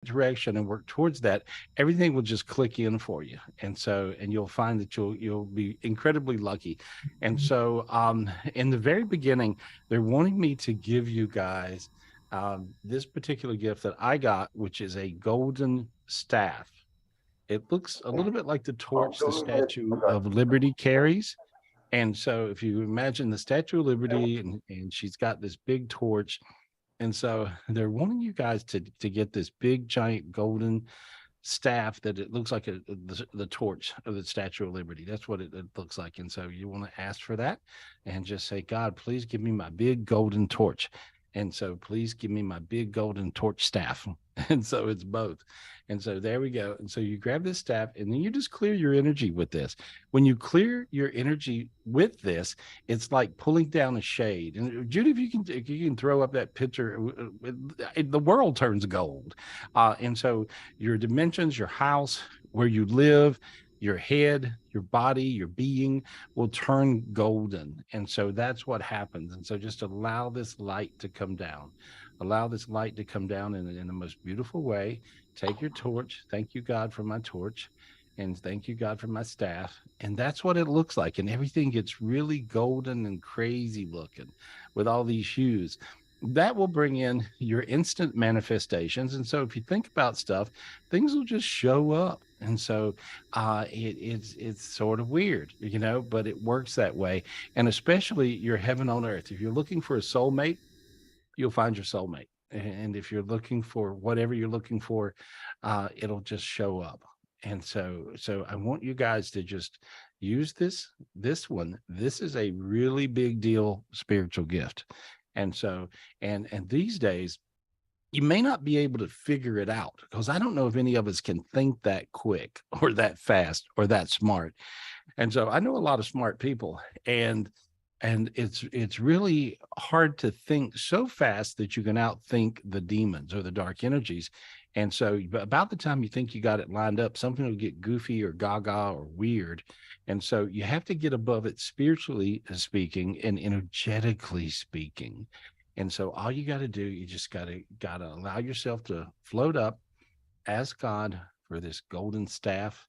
direction and work towards that, everything will just click in for you. And you'll find that you'll be incredibly lucky. And so in the very beginning, they're wanting me to give you guys this particular gift that I got, which is a golden staff. It looks a little bit like the torch the Statue of Liberty carries. And so if you imagine the Statue of Liberty, and she's got this big torch, and so they're wanting you guys to get this big giant golden staff that it looks like the torch of the Statue of Liberty. That's what it looks like. And so you want to ask for that and just say, God, please give me my big golden torch. And so please give me my big golden torch staff. And so it's both. And so there we go. And so you grab this staff and then you just clear your energy with this. When you clear your energy with this, it's like pulling down a shade. And Judy, if you can throw up that picture, the world turns gold. And so your dimensions, your house, where you live, your head, your body, your being will turn golden. And so that's what happens. And so just allow this light to come down. Allow this light to come down in the most beautiful way. Take your torch. Thank you, God, for my torch. And thank you, God, for my staff. And that's what it looks like. And everything gets really golden and crazy looking with all these hues. That will bring in your instant manifestations. And so if you think about stuff, things will just show up. And so it's sort of weird, but it works that way. And especially your heaven on earth. If you're looking for a soulmate, you'll find your soulmate. And if you're looking for whatever you're looking for, it'll just show up. And so I want you guys to just use this one. This is a really big deal spiritual gift. And so, and these days, you may not be able to figure it out because I don't know if any of us can think that quick or that fast or that smart. And so I know a lot of smart people, and it's really hard to think so fast that you can outthink the demons or the dark energies. And so about the time you think you got it lined up, something will get goofy or gaga or weird. And so you have to get above it spiritually speaking and energetically speaking. And so all you got to do, you just gotta allow yourself to float up, ask God for this golden staff.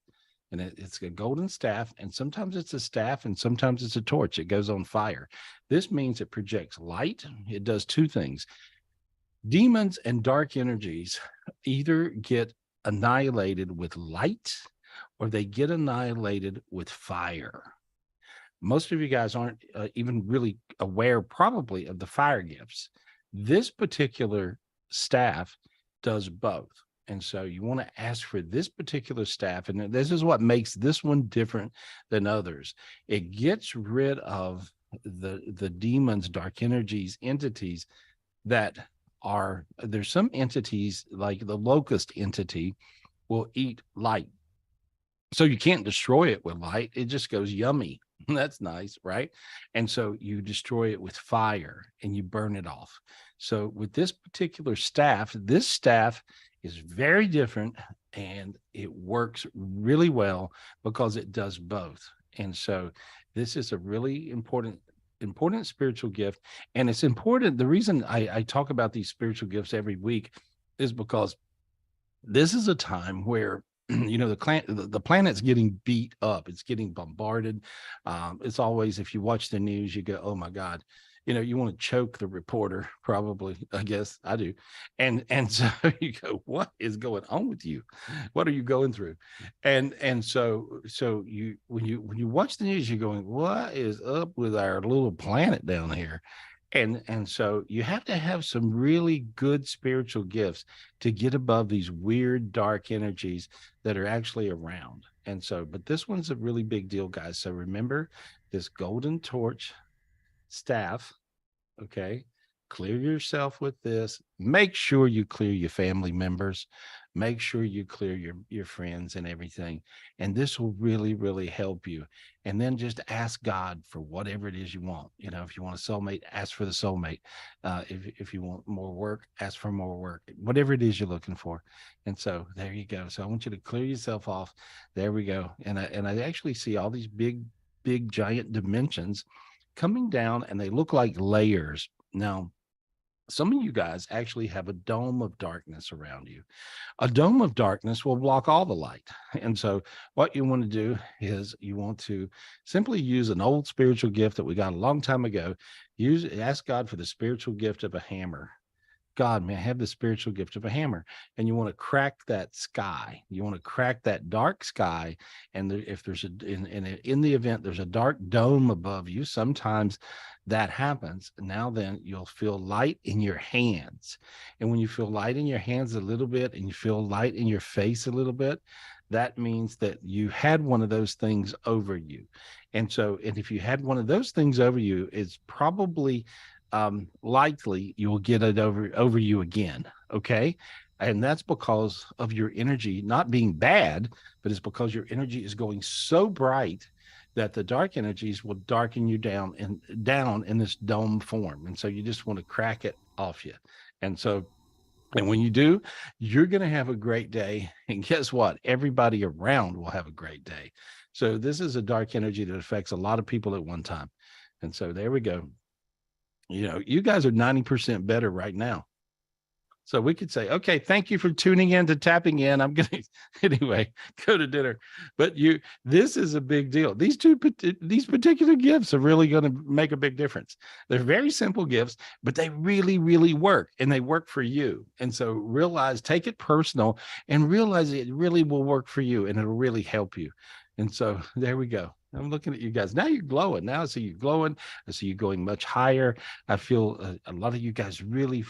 And it's a golden staff, and sometimes it's a staff, and sometimes it's a torch. It goes on fire. This means it projects light. It does two things. Demons and dark energies either get annihilated with light or they get annihilated with fire. Most of you guys aren't even really aware probably of the fire gifts. This particular staff does both. And so you want to ask for this particular staff. And this is what makes this one different than others. It gets rid of the demons, dark energies, entities that are, there's some entities like the locust entity will eat light. So you can't destroy it with light. It just goes yummy. That's nice, right? And so you destroy it with fire and you burn it off. So with this particular staff, this staff is very different and it works really well because it does both. And so this is a really important spiritual gift. And it's important. The reason I talk about these spiritual gifts every week is because this is a time where the planet's getting beat up. It's getting bombarded. It's always, if you watch the news, you go, oh my God, you want to choke the reporter, probably. I guess I do. And so you go, what is going on with you? What are you going through? And so you when you watch the news, you're going, what is up with our little planet down here? And so you have to have some really good spiritual gifts to get above these weird dark energies that are actually around. And so, but this one's a really big deal, guys. So remember this golden torch staff. Okay. Clear yourself with this. Make sure you clear your family members. Make sure you clear your friends and everything. And this will really, really help you. And then just ask God for whatever it is you want. If you want a soulmate, ask for the soulmate. If you want more work, ask for more work. Whatever it is you're looking for. And so there you go. So I want you to clear yourself off. There we go. And I actually see all these big, giant dimensions coming down, and they look like layers. Now, some of you guys actually have a dome of darkness around you. A dome of darkness will block all the light. And so what you want to do is you want to simply use an old spiritual gift that we got a long time ago. Ask God for the spiritual gift of a hammer. God, may I have the spiritual gift of a hammer? And you want to crack that sky. You want to crack that dark sky. And if there's in the event there's a dark dome above you, sometimes that happens. Now then you'll feel light in your hands. And when you feel light in your hands a little bit and you feel light in your face a little bit, that means that you had one of those things over you. And if you had one of those things over you, it's probably likely you will get it over you again. Okay. And that's because of your energy not being bad, but it's because your energy is going so bright that the dark energies will darken you down in this dome form. And so you just want to crack it off you. And when you do, you're going to have a great day. And guess what? Everybody around will have a great day. So this is a dark energy that affects a lot of people at one time. And so there we go. You guys are 90% better right now. So we could say, okay, thank you for tuning in to Tapping In. I'm going to, anyway, go to dinner. But this is a big deal. These particular gifts are really going to make a big difference. They're very simple gifts, but they really, really work, and they work for you. And so take it personal and realize it really will work for you, and it'll really help you. And so there we go. I'm looking at you guys. Now you're glowing. Now I see you glowing. I see you going much higher. I feel a lot of you guys really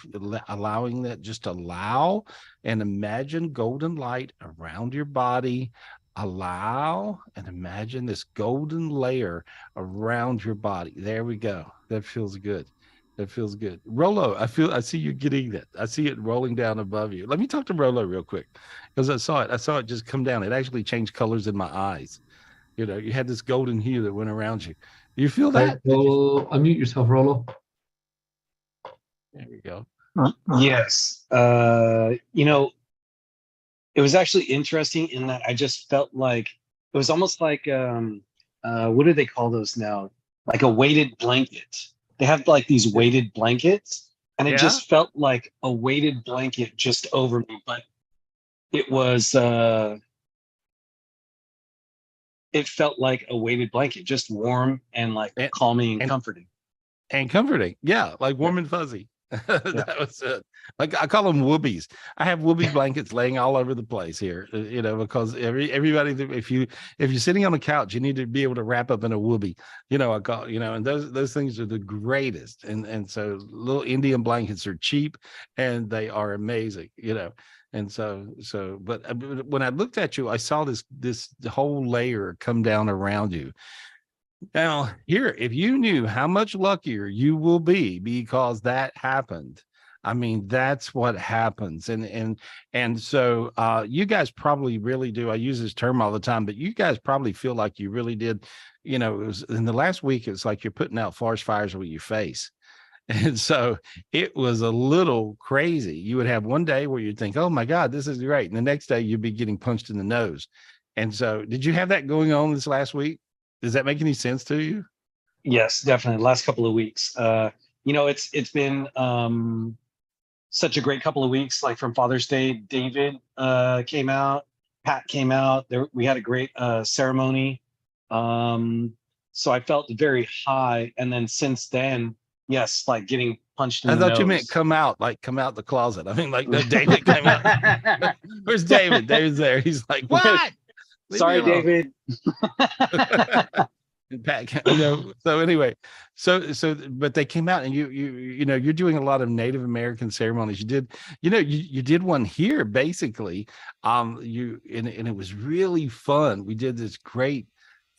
allowing that. Just allow and imagine golden light around your body. Allow and imagine this golden layer around your body. There we go. That feels good. That feels good. Rolo, I see you getting that. I see it rolling down above you. Let me talk to Rolo real quick, because I saw it just come down. It actually changed colors in my eyes. You had this golden hue that went around you. Do you feel that? Unmute yourself, Rolo. There we go. Yes. It was actually interesting in that I just felt like it was almost like what do they call those now? Like a weighted blanket. They have like these weighted blankets, and it just felt like a weighted blanket just over me. But it was it felt like a weighted blanket, just warm and like calming and comforting. And comforting. Yeah, like warm and fuzzy. That was it. Like I call them whoobies. I have whoopee blankets laying all over the place here, because everybody, if you're sitting on the couch, you need to be able to wrap up in a whoopee. I call, and those things are the greatest. And so little Indian blankets are cheap and they are amazing, And but when I looked at you, I saw this whole layer come down around you. Now, here, if you knew how much luckier you will be because that happened, I mean, that's what happens. And so you guys probably really do. I use this term all the time, but you guys probably feel like you really did. It was in the last week, it's like you're putting out forest fires with your face. And so it was a little crazy. You would have one day where you'd think, oh my God, this is great. And the next day you'd be getting punched in the nose. And so did you have that going on this last week? Does that make any sense to you? Yes, definitely. Last couple of weeks. It's been such a great couple of weeks. Like from Father's Day, David came out, Pat came out. We had a great ceremony. So I felt very high. And then since then, yes, like getting punched in the nose. I thought you meant come out the closet. I mean, like no, David came out. Where's David? David's there. He's like, what? Sorry, David. Pat, so anyway, but they came out, and you're doing a lot of Native American ceremonies. You did one here basically. And it was really fun. We did this great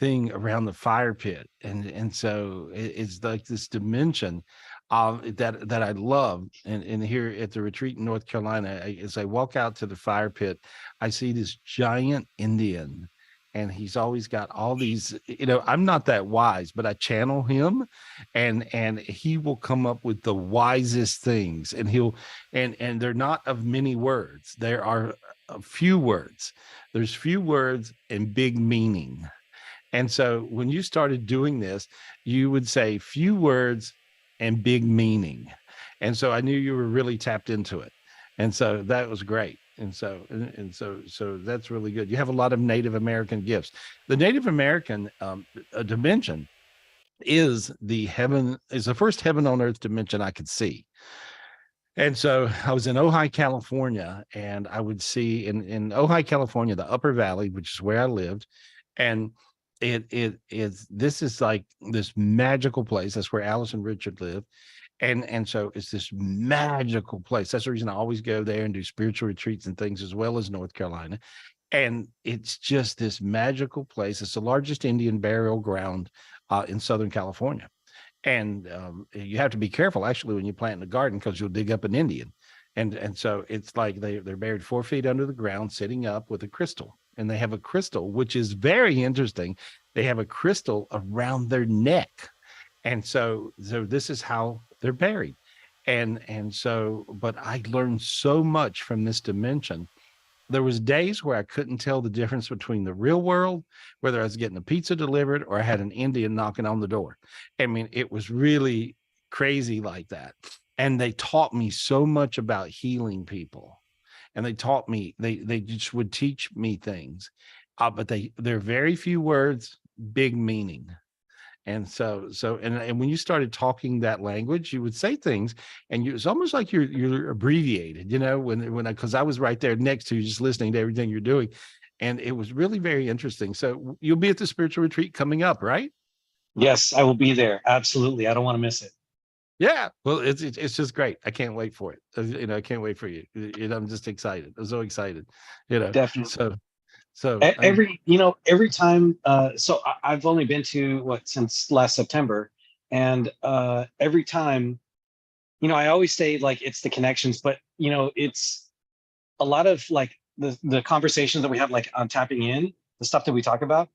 thing around the fire pit, and so it's like this dimension that I love. And here at the retreat in North Carolina, as I walk out to the fire pit, I see this giant Indian, and he's always got all these, I'm not that wise, but I channel him, and he will come up with the wisest things, and they're not of many words. There are a few words. There's few words and big meaning. And so when you started doing this, you would say few words and big meaning. And so I knew you were really tapped into it. And so that was great. And so that's really good. You have a lot of Native American gifts. The Native American dimension is the first heaven on earth dimension I could see. And so I was in Ojai, California, and I would see in Ojai, California, the Upper Valley, which is where I lived. And this is like this magical place. That's where Alice and Richard lived. And so it's this magical place. That's the reason I always go there and do spiritual retreats and things, as well as North Carolina. And it's just this magical place. It's the largest Indian burial ground in Southern California. And you have to be careful, actually, when you plant in a garden, because you'll dig up an Indian. And so it's like they're buried 4 feet under the ground, sitting up with a crystal. And they have a crystal, which is very interesting. They have a crystal around their neck. And so this is how they're buried. And so, but I learned so much from this dimension. There was days where I couldn't tell the difference between the real world, whether I was getting a pizza delivered or I had an Indian knocking on the door. I mean, it was really crazy like that. And they taught me so much about healing people. And they taught me, they just would teach me things. But they're very few words, big meaning. And and when you started talking that language, you would say things, and it's almost like you're abbreviated, because I was right there next to you, just listening to everything you're doing, and it was really very interesting. So you'll be at the spiritual retreat coming up, right? Yes, I will be there. Absolutely, I don't want to miss it. Yeah, well, it's just great. I can't wait for it. I can't wait for you. I'm just excited. I'm so excited. Definitely. So every time, so I've only been to since last September, and every time, I always say like it's the connections, but it's a lot of like the conversations that we have, like on tapping in, the stuff that we talk about,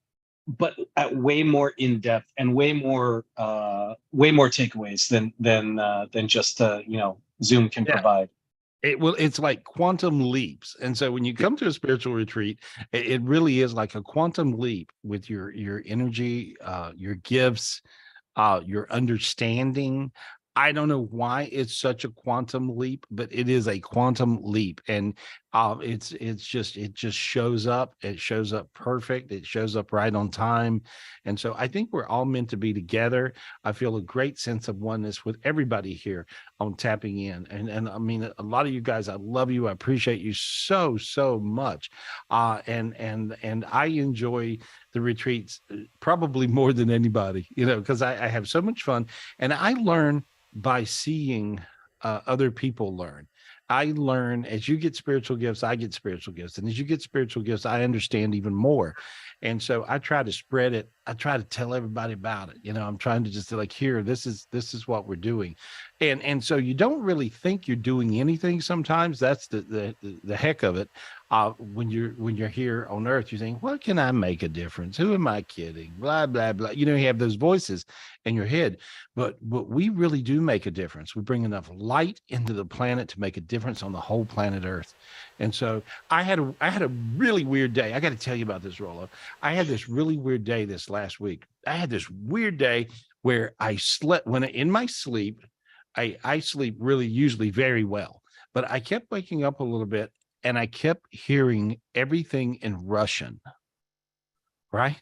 but at way more in depth and way more takeaways than just Zoom can provide. It's like quantum leaps. And so when you come to a spiritual retreat, it really is like a quantum leap with your energy, your gifts, your understanding. I don't know why it's such a quantum leap, but it is a quantum leap. And it just shows up. It shows up perfect. It shows up right on time. And so I think we're all meant to be together. I feel a great sense of oneness with everybody here on tapping in. And I mean, a lot of you guys, I love you. I appreciate you so much. And I enjoy the retreats probably more than anybody, because I have so much fun, and I learn by seeing other people learn. I learn as you get spiritual gifts, I get spiritual gifts. And as you get spiritual gifts, I understand even more. And so I try to spread it. I try to tell everybody about it. I'm trying to just like, here, this is what we're doing. And so you don't really think you're doing anything sometimes. That's the heck of it. When you're here on earth, you think, what can I make a difference? Who am I kidding? Blah, blah, blah. You have those voices in your head, but we really do make a difference. We bring enough light into the planet to make a difference on the whole planet Earth. And so I had a really weird day. I got to tell you about this, Rollo. I had this really weird day this last week. I had this weird day where I slept in my sleep. I sleep really usually very well, but I kept waking up a little bit and I kept hearing everything in Russian, right?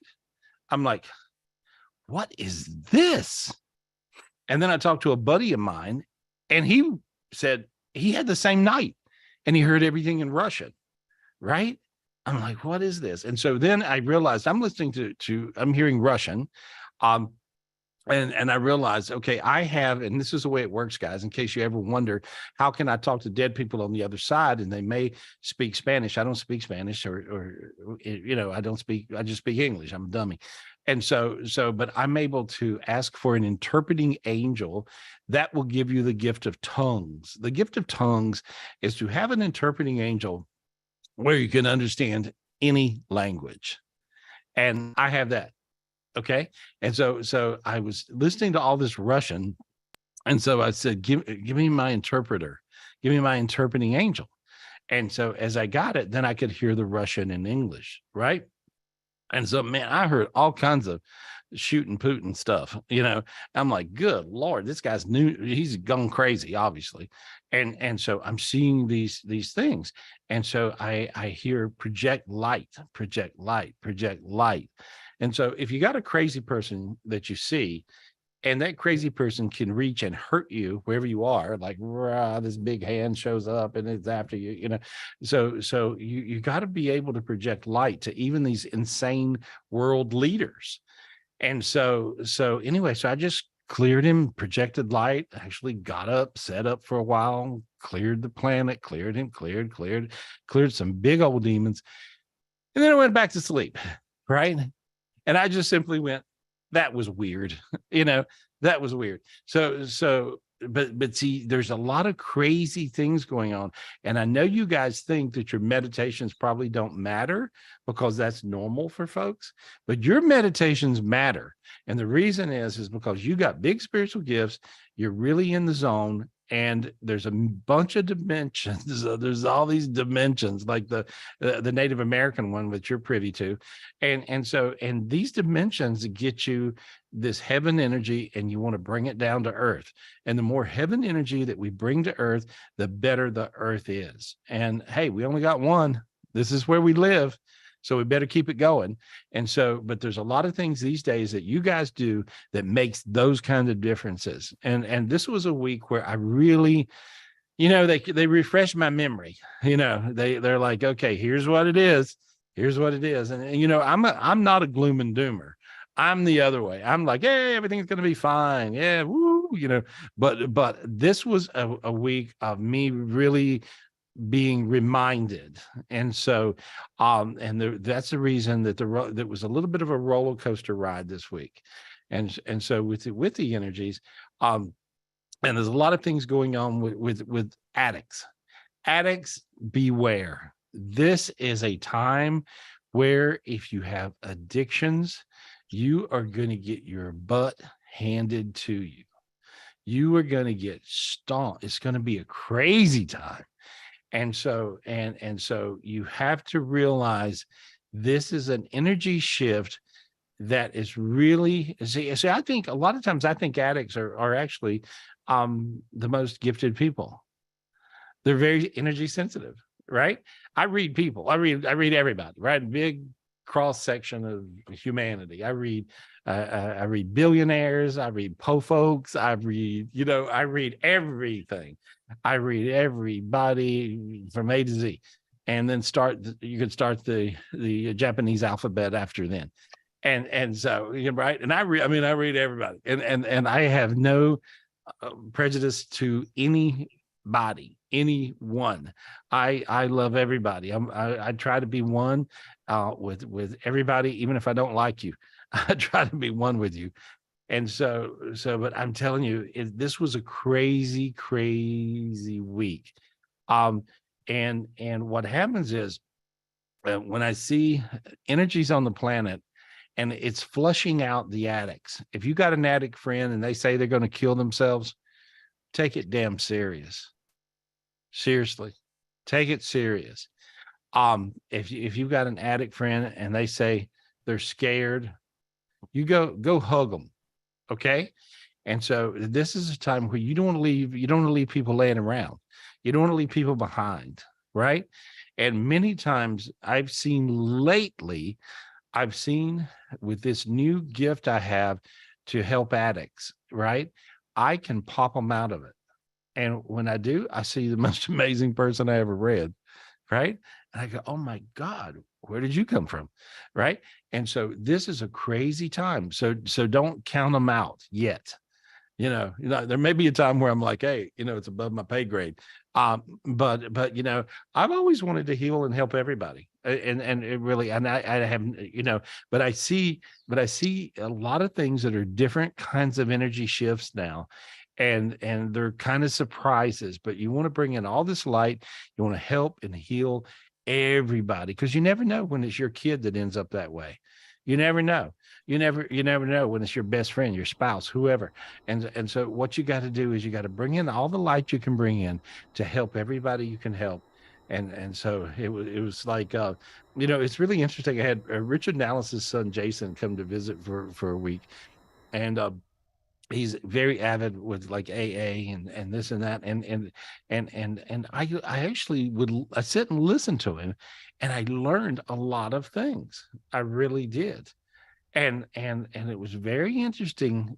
I'm like, what is this? And then I talked to a buddy of mine, and he said he had the same night and he heard everything in Russian, right? I'm like, what is this? And so then I realized I'm listening I'm hearing Russian. And I realized, okay, and this is the way it works, guys, in case you ever wonder, how can I talk to dead people on the other side and they may speak Spanish? I don't speak Spanish or I just speak English. I'm a dummy. And but I'm able to ask for an interpreting angel that will give you the gift of tongues. The gift of tongues is to have an interpreting angel where you can understand any language. And I have that. Okay. And so I was listening to all this Russian. And so I said, give me my interpreter, give me my interpreting angel. And so as I got it, then I could hear the Russian and English. Right. And so, man, I heard all kinds of shooting Putin stuff. You know, I'm like, good Lord, this guy's new. He's gone crazy, obviously. And so I'm seeing these things. And so I hear project light, project light, project light. And so if you got a crazy person that you see, and that crazy person can reach and hurt you wherever you are, like rah, this big hand shows up and it's after you, you know. So you got to be able to project light to even these insane world leaders. And so anyway, so I just cleared him, projected light, actually got up, set up for a while, cleared the planet, cleared him, cleared some big old demons. And then I went back to sleep, right? And I just simply went, that was weird. You know, that was weird. But see, there's a lot of crazy things going on. And I know you guys think that your meditations probably don't matter because that's normal for folks, but your meditations matter. And the reason is because you got big spiritual gifts, you're really in the zone, and there's a bunch of dimensions. There's all these dimensions, like the Native American one that you're privy to. And these dimensions get you this heaven energy, and you want to bring it down to earth. And the more heaven energy that we bring to earth, the better the earth is. And hey, we only got one. This is where we live. So we better keep it going. And so, but there's a lot of things these days that you guys do that makes those kind of differences. And this was a week where I really, you know, they refreshed my memory. You know, they're like, okay, here's what it is. Here's what it is. And you know, I'm not a gloom and doomer. I'm the other way. I'm like, hey, everything's going to be fine. Yeah, woo, you know. But this was a week of me really being reminded. And so that's the reason that that was a little bit of a roller coaster ride this week. And so with the energies, and there's a lot of things going on with addicts. Beware. This is a time where if you have addictions, you are going to get your butt handed to you. You are going to get stomped. It's going to be a crazy time. And so you have to realize this is an energy shift that is really, see, I think a lot of times I think addicts are actually the most gifted people. They're very energy sensitive, right? I read people. I read everybody, right? Big cross section of humanity. I read billionaires. I read po folks. I read everything. I read everybody from A to Z, and then you could start the Japanese alphabet after then. And so, right. And I read everybody, and I have no prejudice to anybody, anyone. I love everybody. I try to be one with everybody, even if I don't like you. I try to be one with you. And so, but I'm telling you, this was a crazy, crazy week. And what happens is when I see energies on the planet, and it's flushing out the addicts. If you got an addict friend and they say they're going to kill themselves, take it damn serious. Seriously, take it serious. If you've got an addict friend and they say they're scared, you go hug them. Okay. And so this is a time where you don't want to leave people laying around. You don't want to leave people behind. Right. And many times I've seen with this new gift I have to help addicts, right? I can pop them out of it. And when I do, I see the most amazing person I ever read, right? And I go, oh my God, where did you come from? Right. And so this is a crazy time. So don't count them out yet. You know, there may be a time where I'm like, hey, it's above my pay grade. But I've always wanted to heal and help everybody. And it really, and I haven't, but I see a lot of things that are different kinds of energy shifts now. And they're kind of surprises, but you want to bring in all this light. You want to help and heal everybody, because you never know when it's your kid that ends up that way. You never know. You never know when it's your best friend, your spouse, whoever. And so what you got to do is you got to bring in all the light you can bring in to help everybody you can help. And so it was like it's really interesting. I had Richard Nallis's son Jason come to visit for a week, and he's very avid with like AA and this and that, and I actually I sit and listen to him, and I learned a lot of things. I really did, and it was very interesting,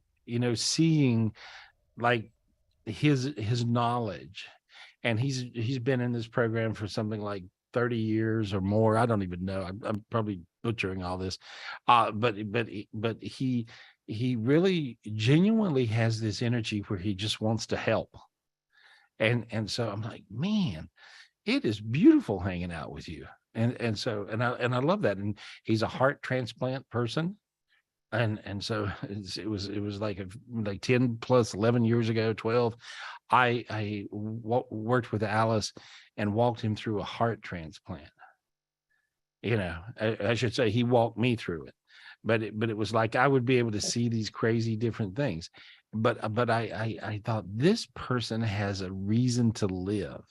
seeing like his knowledge. And he's been in this program for something like 30 years or more. I don't even know. I'm probably butchering all this. But he really genuinely has this energy where he just wants to help. And so I'm like, man, it is beautiful hanging out with you. And I love that. And he's a heart transplant person. And so it was like 10 plus 11 years ago, 12. I worked with Alice and walked him through a heart transplant. I should say he walked me through it, but it was like I would be able to see these crazy different things. But I thought this person has a reason to live,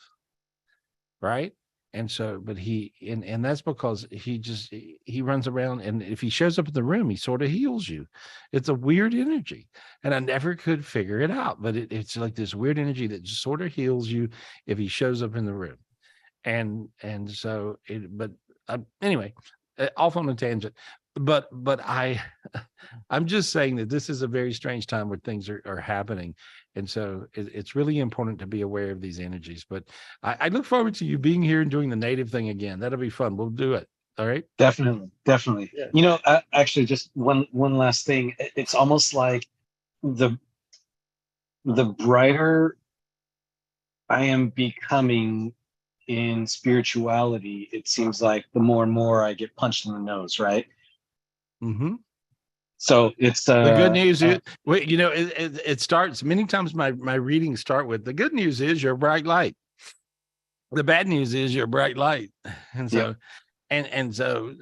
right? And so, but and that's because he runs around, and if he shows up in the room, he sort of heals you. It's a weird energy, and I never could figure it out. But it's like this weird energy that just sort of heals you if he shows up in the room. And so, anyway, off on a tangent. But I'm just saying that this is a very strange time where things are happening. And so it's really important to be aware of these energies. But I look forward to you being here and doing the native thing again. That'll be fun. We'll do it. All right. Definitely. Yeah. Actually, just one last thing. It's almost like the brighter I am becoming in spirituality, it seems like the more and more I get punched in the nose, right? Mm-hmm. So it's the good news is, it starts many times. My readings start with the good news is you're a bright light. The bad news is you're a bright light, and so. Yep. And so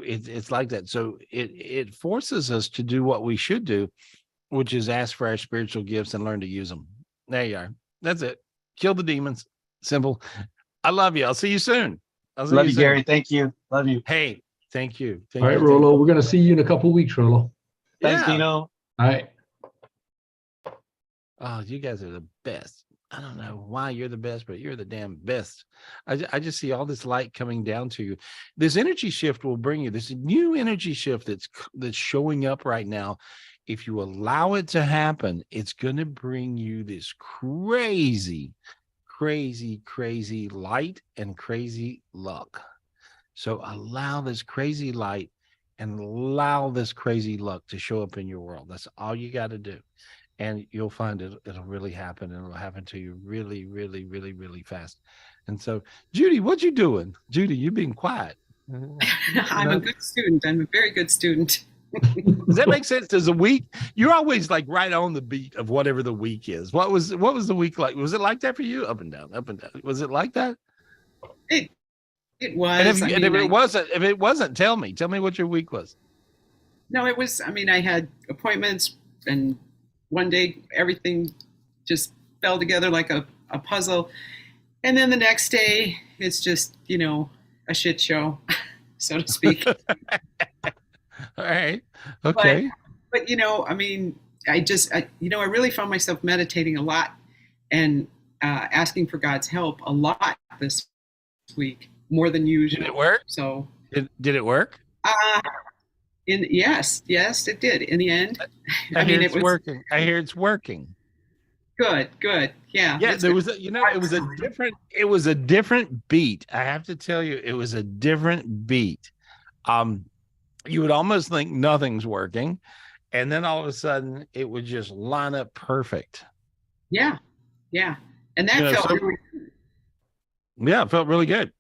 it's like that. So it forces us to do what we should do, which is ask for our spiritual gifts and learn to use them. There you are. That's it. Kill the demons. Simple. I love you. I'll see you soon. Love you, Gary. Thank you. Love you. Hey, thank you. All right, Rollo. We're going to see you in a couple of weeks, Rollo. Thanks, Dino. All right. Oh, you guys are the best. I don't know why you're the best, but you're the damn best. I just see all this light coming down to you. This energy shift will bring you this new energy shift that's showing up right now. If you allow it to happen, it's going to bring you this crazy light and crazy luck. So allow this crazy light and allow this crazy luck to show up in your world. That's all you got to do. And you'll find it'll really happen, and it'll happen to you really, really, really, really fast. And so, Judy, what you doing? Judy, you being quiet. I'm a good student. I'm a very good student. Does that make sense? Does a week? You're always like right on the beat of whatever the week is. What was the week like? Was it like that for you? Up and down, up and down. Was it like that? It was. And if it wasn't, tell me what your week was. No, it was. I mean, I had appointments, and one day everything just fell together like a puzzle, and then the next day it's just a shit show, so to speak. All right. Okay. But I mean, I really found myself meditating a lot and asking for God's help a lot this week, more than usual. Did it work? So did it work? Yes, it did. In the end, I mean, it's working. I hear it's working. Good. Yeah. Yeah. There was it was a different beat. I have to tell you, it was a different beat. You would almost think nothing's working, and then all of a sudden it would just line up perfect. Yeah. And that felt really good. Yeah, it felt really good.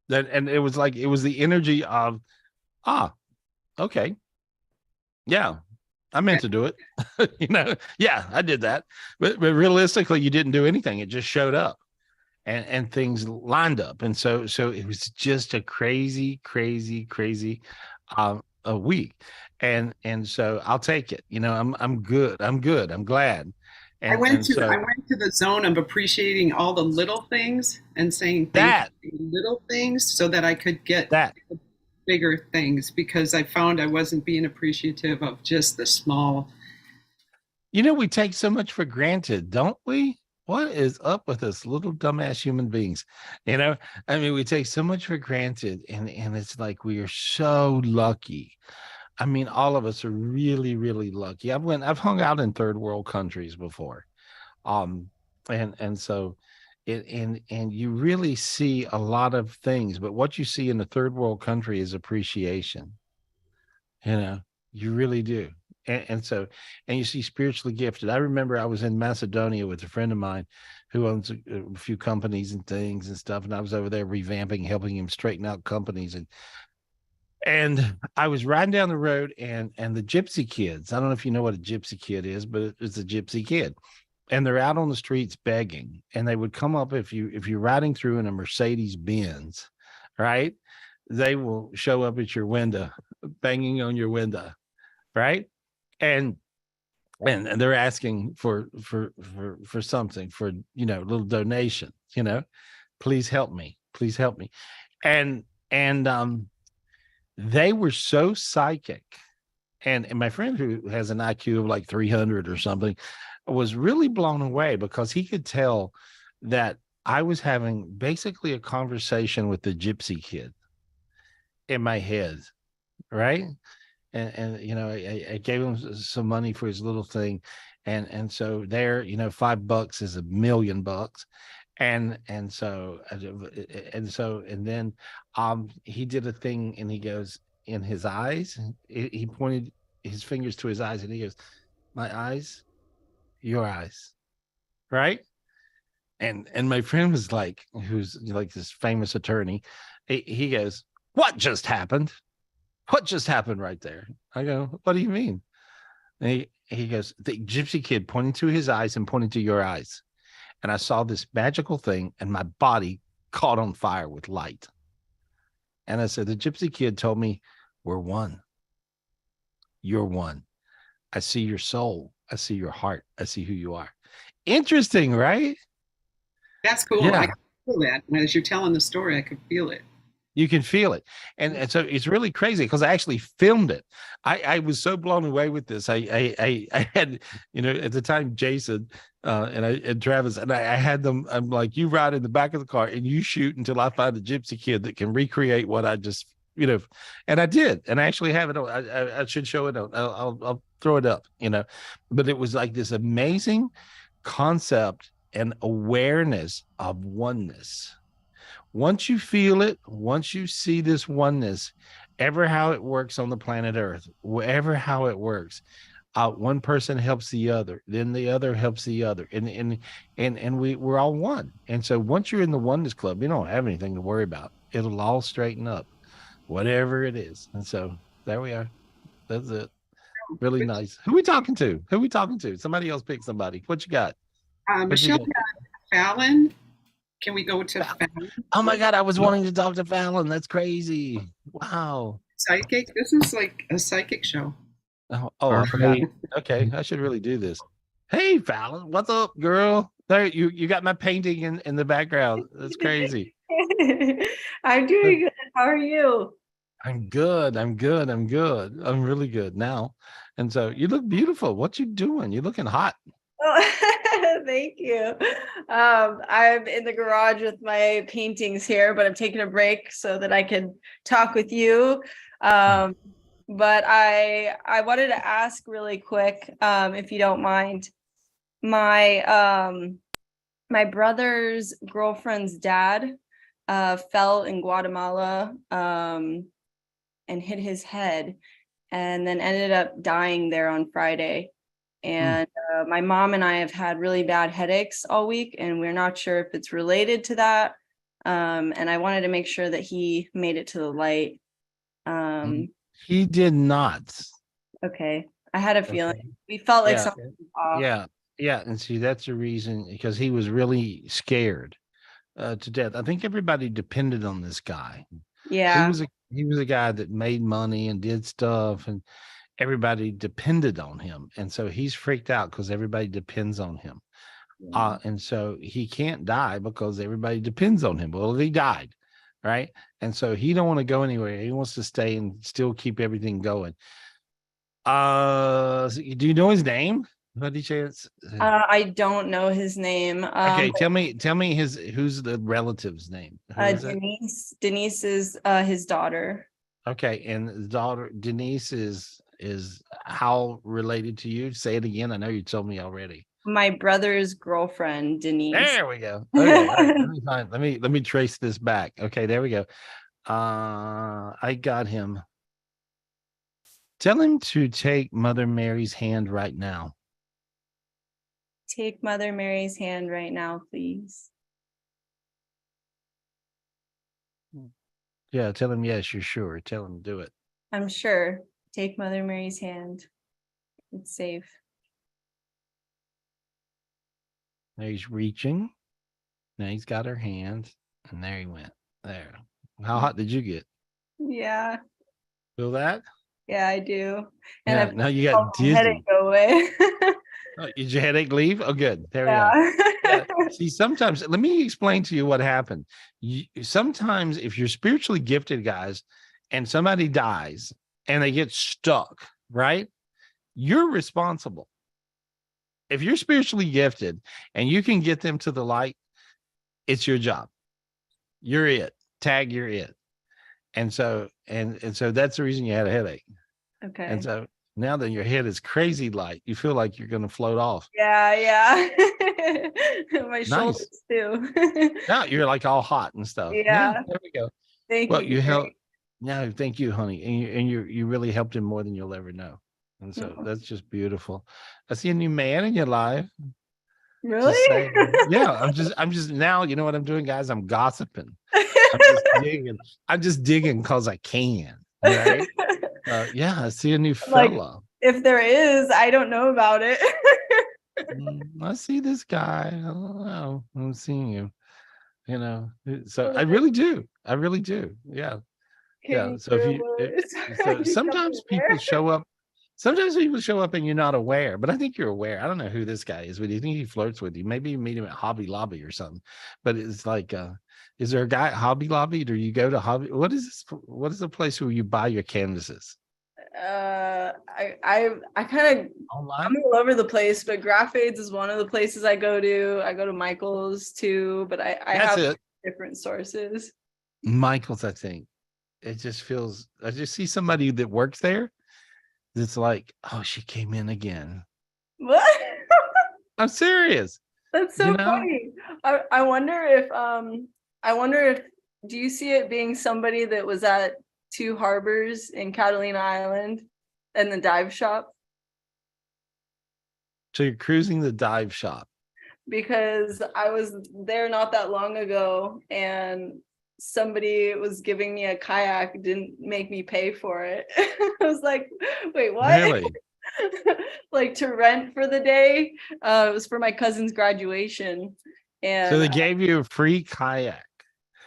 And it was the energy of, okay. Yeah, I meant to do it. Yeah, I did that. But realistically, you didn't do anything. It just showed up. And things lined up. And so it was just a crazy a week. And so I'll take it. I'm good. I'm glad. I went to so I went to the zone of appreciating all the little things and saying thank that you for the little things so that I could get that bigger things, because I found I wasn't being appreciative of just the small. we take so much for granted, don't we? What is up with us little dumbass human beings? I mean, we take so much for granted, and it's like we are so lucky. I mean, all of us are really, really lucky. I've hung out in third world countries before. Um, and so and you really see a lot of things, but what you see in a third world country is appreciation. You know, you really do. And you see spiritually gifted. I remember I was in Macedonia with a friend of mine who owns a few companies and things and stuff. And I was over there revamping, helping him straighten out companies. And I was riding down the road, and the gypsy kids, I don't know if you know what a gypsy kid is, but it's a gypsy kid. And they're out on the streets begging. And they would come up if you're riding through in a Mercedes Benz, right? They will show up at your window, banging on your window, right? And they're asking for something, for a little donation, please help me, please help me. And they were so psychic. And my friend, who has an IQ of like 300 or something, was really blown away, because he could tell that I was having basically a conversation with the gypsy kid in my head, right? And I gave him some money for his little thing, and so there, $5 is $1,000,000. And then he did a thing, and he goes, in his eyes, he pointed his fingers to his eyes, and he goes, my eyes, your eyes, right? And my friend was like, who's like this famous attorney, he goes, what just happened? What just happened right there? I go, what do you mean? And he goes, the gypsy kid, pointing to his eyes and pointing to your eyes. And I saw this magical thing, and my body caught on fire with light. And I said, the gypsy kid told me, we're one. You're one. I see your soul. I see your heart. I see who you are. Interesting, right? That's cool. Yeah. I can feel that. As you're telling the story, I could feel it. You can feel it. And so it's really crazy, because I actually filmed it. I was so blown away with this. I had, at the time, Jason and Travis, and I had them. I'm like, you ride in the back of the car and you shoot until I find a gypsy kid that can recreate what I just, and I did. And I actually have it. I should show it. I'll throw it up, but it was like this amazing concept and awareness of oneness. Once you feel it, once you see this oneness, ever how it works on the planet Earth, wherever how it works, one person helps the other, then the other helps the other, and we're all one. And so once you're in the oneness club, you don't have anything to worry about. It'll all straighten up, whatever it is. And so there we are. That's it. Really nice. Who we talking to? Somebody else pick somebody. What you got? Michelle got Fallon. Can we go to Fallon? Oh my God, I was wanting to talk to Fallon. That's crazy. Wow. Psychic? This is like a psychic show. Oh, I forgot. Okay, I should really do this. Hey, Fallon, what's up, girl? There, you got my painting in the background. That's crazy. I'm doing good. How are you? I'm good. I'm really good now. And so you look beautiful. What you doing? You're looking hot. Oh, thank you. I'm in the garage with my paintings here, but I'm taking a break so that I can talk with you. But I wanted to ask really quick, if you don't mind. My brother's girlfriend's dad fell in Guatemala and hit his head, and then ended up dying there on Friday. And my mom and I have had really bad headaches all week, and we're not sure if it's related to that. And I wanted to make sure that he made it to the light. He did not. Okay. I had a feeling. We felt like Yeah. something was off. Yeah. And see, that's the reason, because he was really scared to death. I think everybody depended on this guy. Yeah. He was a guy that made money and did stuff, everybody depended on him. And so he's freaked out because everybody depends on him. And so he can't die because everybody depends on him. Well, he died, right? And so he don't want to go anywhere. He wants to stay and still keep everything going. Do you know his name? By any chance? I don't know his name. Okay, tell me who's the relative's name? Who is it? Denise is his daughter. Okay, and the daughter Denise is how related to you? Say it again. I know you told me already. My brother's girlfriend, Denise. There we go. Okay, all right. Let me trace this back. Okay, there we go. I got him. Tell him to take Mother Mary's hand right now. Take Mother Mary's hand right now, please. Yeah, tell him yes, you're sure. Tell him to do it. I'm sure. Take Mother Mary's hand. It's safe. Now he's reaching. Now he's got her hand. And there he went. There. How hot did you get? Yeah. Feel that? Yeah, I do. Yeah, And now you got my headache dizzy. go away. Oh, did your headache leave? Oh, good. There we Yeah. go. Yeah. See, sometimes, let me explain to you what happened. Sometimes if you're spiritually gifted, guys, and somebody dies and they get stuck, right? You're responsible. If you're spiritually gifted and you can get them to the light, it's your job. You're it. Tag, you're it. And so that's the reason you had a headache. Okay. And so now that your head is crazy light, you feel like you're going to float off. Yeah. My shoulders too. Now you're like all hot and stuff. Yeah. There we go. Thank Well, you. you helped. No, thank you, honey. And you really helped him more than you'll ever know. And so that's just beautiful. I see a new man in your life. Really? Yeah, I'm just now, you know what I'm doing, guys? I'm gossiping. I'm just digging because I can. Right? Yeah, I see a new fella. Like, if there is, I don't know about it. I see this guy. I don't know. I'm seeing you. You know, so I really do. Yeah. Yeah. So sometimes people show up. Sometimes people show up and you're not aware, but I think you're aware. I don't know who this guy is, but you think he flirts with you. Maybe you meet him at Hobby Lobby or something. But it's like, is there a guy at Hobby Lobby? Do you go to Hobby? What is this? What is the place where you buy your canvases? I kind of Online? I'm all over the place, but Graphics is one of the places I go to. I go to Michael's too, but I have different sources. Michael's, I think. It just feels, I just see somebody that works there. It's like, oh, she came in again. What? I'm serious. That's so funny. I wonder if do you see it being somebody that was at Two Harbors in Catalina Island and the dive shop? So you're cruising the dive shop. Because I was there not that long ago and somebody was giving me a kayak, didn't make me pay for it. I was like, wait, what? Really? Like to rent for the day. It was for my cousin's graduation. And so they gave you a free kayak.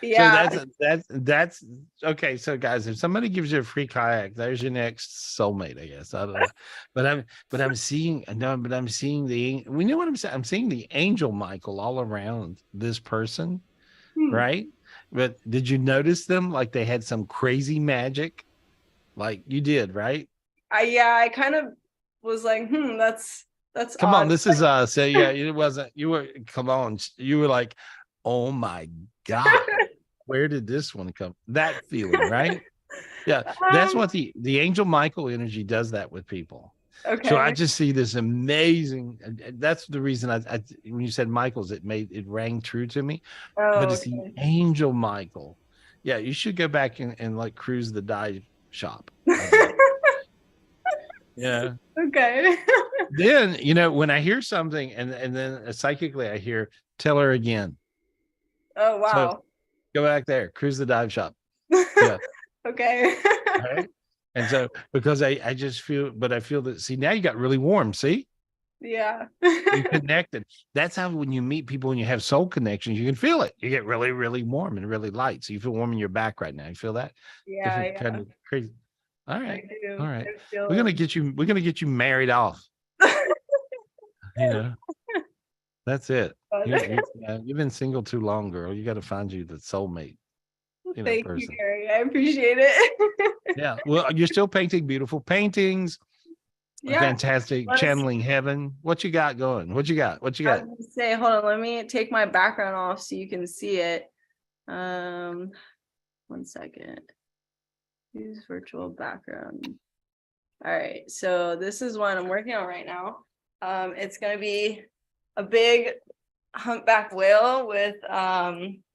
Yeah. So that's okay. So guys, if somebody gives you a free kayak, there's your next soulmate, I guess. I don't know. But I'm seeing we know what I'm saying. I'm seeing the angel Michael all around this person, right? But did you notice them like they had some crazy magic? Like you did, right? I kind of was like, that's come odd. on, this is so yeah, it wasn't you were come on, you were like, oh my God, where did this one come? That feeling, right? Yeah, that's what the angel Michael energy does that with people. Okay. So I just see this amazing. That's the reason I when you said Michael's, it rang true to me. But it's the angel Michael. Yeah, you should go back and like cruise the dive shop. Yeah. Okay. Then when I hear something and then psychically I hear, tell her again. Oh wow. So go back there, cruise the dive shop. Yeah. Okay. All right. And so because I just feel, but I feel that, see, now you got really warm, see? Yeah. You connected. That's how when you meet people and you have soul connections, you can feel it. You get really, really warm and really light. So you feel warm in your back right now. You feel that? Yeah. Kind of crazy. All right. I do. All right. I feel We're gonna it. get you married off. You know, that's it. You've been single too long, girl. You got to find you the soulmate, Thank you, person. Gary. I appreciate it. Yeah. Well, you're still painting beautiful paintings. Yeah. Fantastic. Let's- Channeling heaven. What you got going? What you got? What you I got? was gonna say, hold on, let me take my background off so you can see it. 1 second. Use virtual background. All right, so this is what I'm working on right now. It's gonna be a big humpback whale with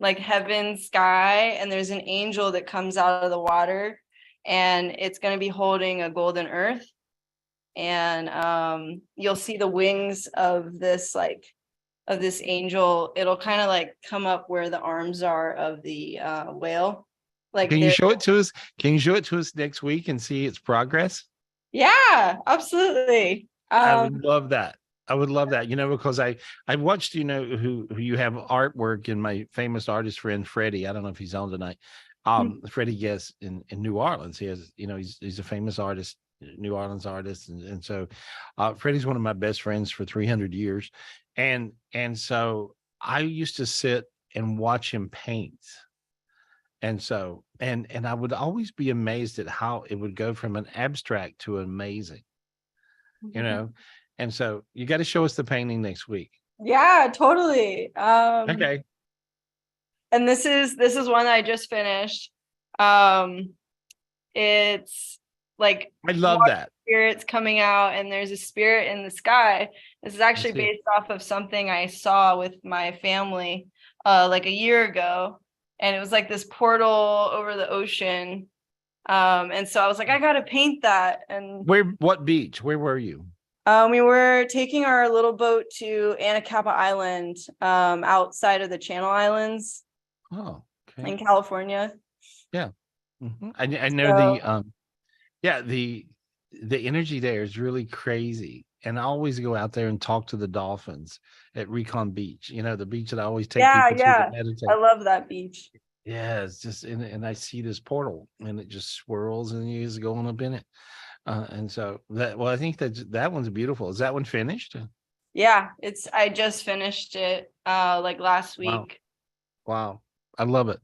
like heaven, sky, and there's an angel that comes out of the water, and it's gonna be holding a golden earth. And you'll see the wings of this angel. It'll kind of like come up where the arms are of the whale. Like, Can you show it to us? Can you show it to us next week and see its progress? Yeah, absolutely. I would love that. I would love that, because I watched, who you have artwork in my famous artist friend, Freddie. I don't know if he's on tonight. Freddie Guest in New Orleans. He has, he's a famous artist, New Orleans artist. And so Freddie's one of my best friends for 300 years. And so I used to sit and watch him paint. And so, and I would always be amazed at how it would go from an abstract to amazing, And so you got to show us the painting next week. Yeah, totally. Okay. And this is one I just finished. It's like I love that. Spirits coming out, and there's a spirit in the sky. This is actually based off of something I saw with my family like a year ago. And it was like this portal over the ocean. And so I was like, I gotta paint that. And what beach? Where were you? We were taking our little boat to Anacapa Island, outside of the Channel Islands. Oh, okay. In California. Yeah. Mm-hmm. I know the energy there is really crazy. And I always go out there and talk to the dolphins at Recon Beach, the beach that I always take people to meditate. I love that beach. Yeah, it's just, and I see this portal and it just swirls and you just going up in it. And so I think that one's beautiful. Is that one finished? Yeah, I just finished it like last week. Wow. I love it.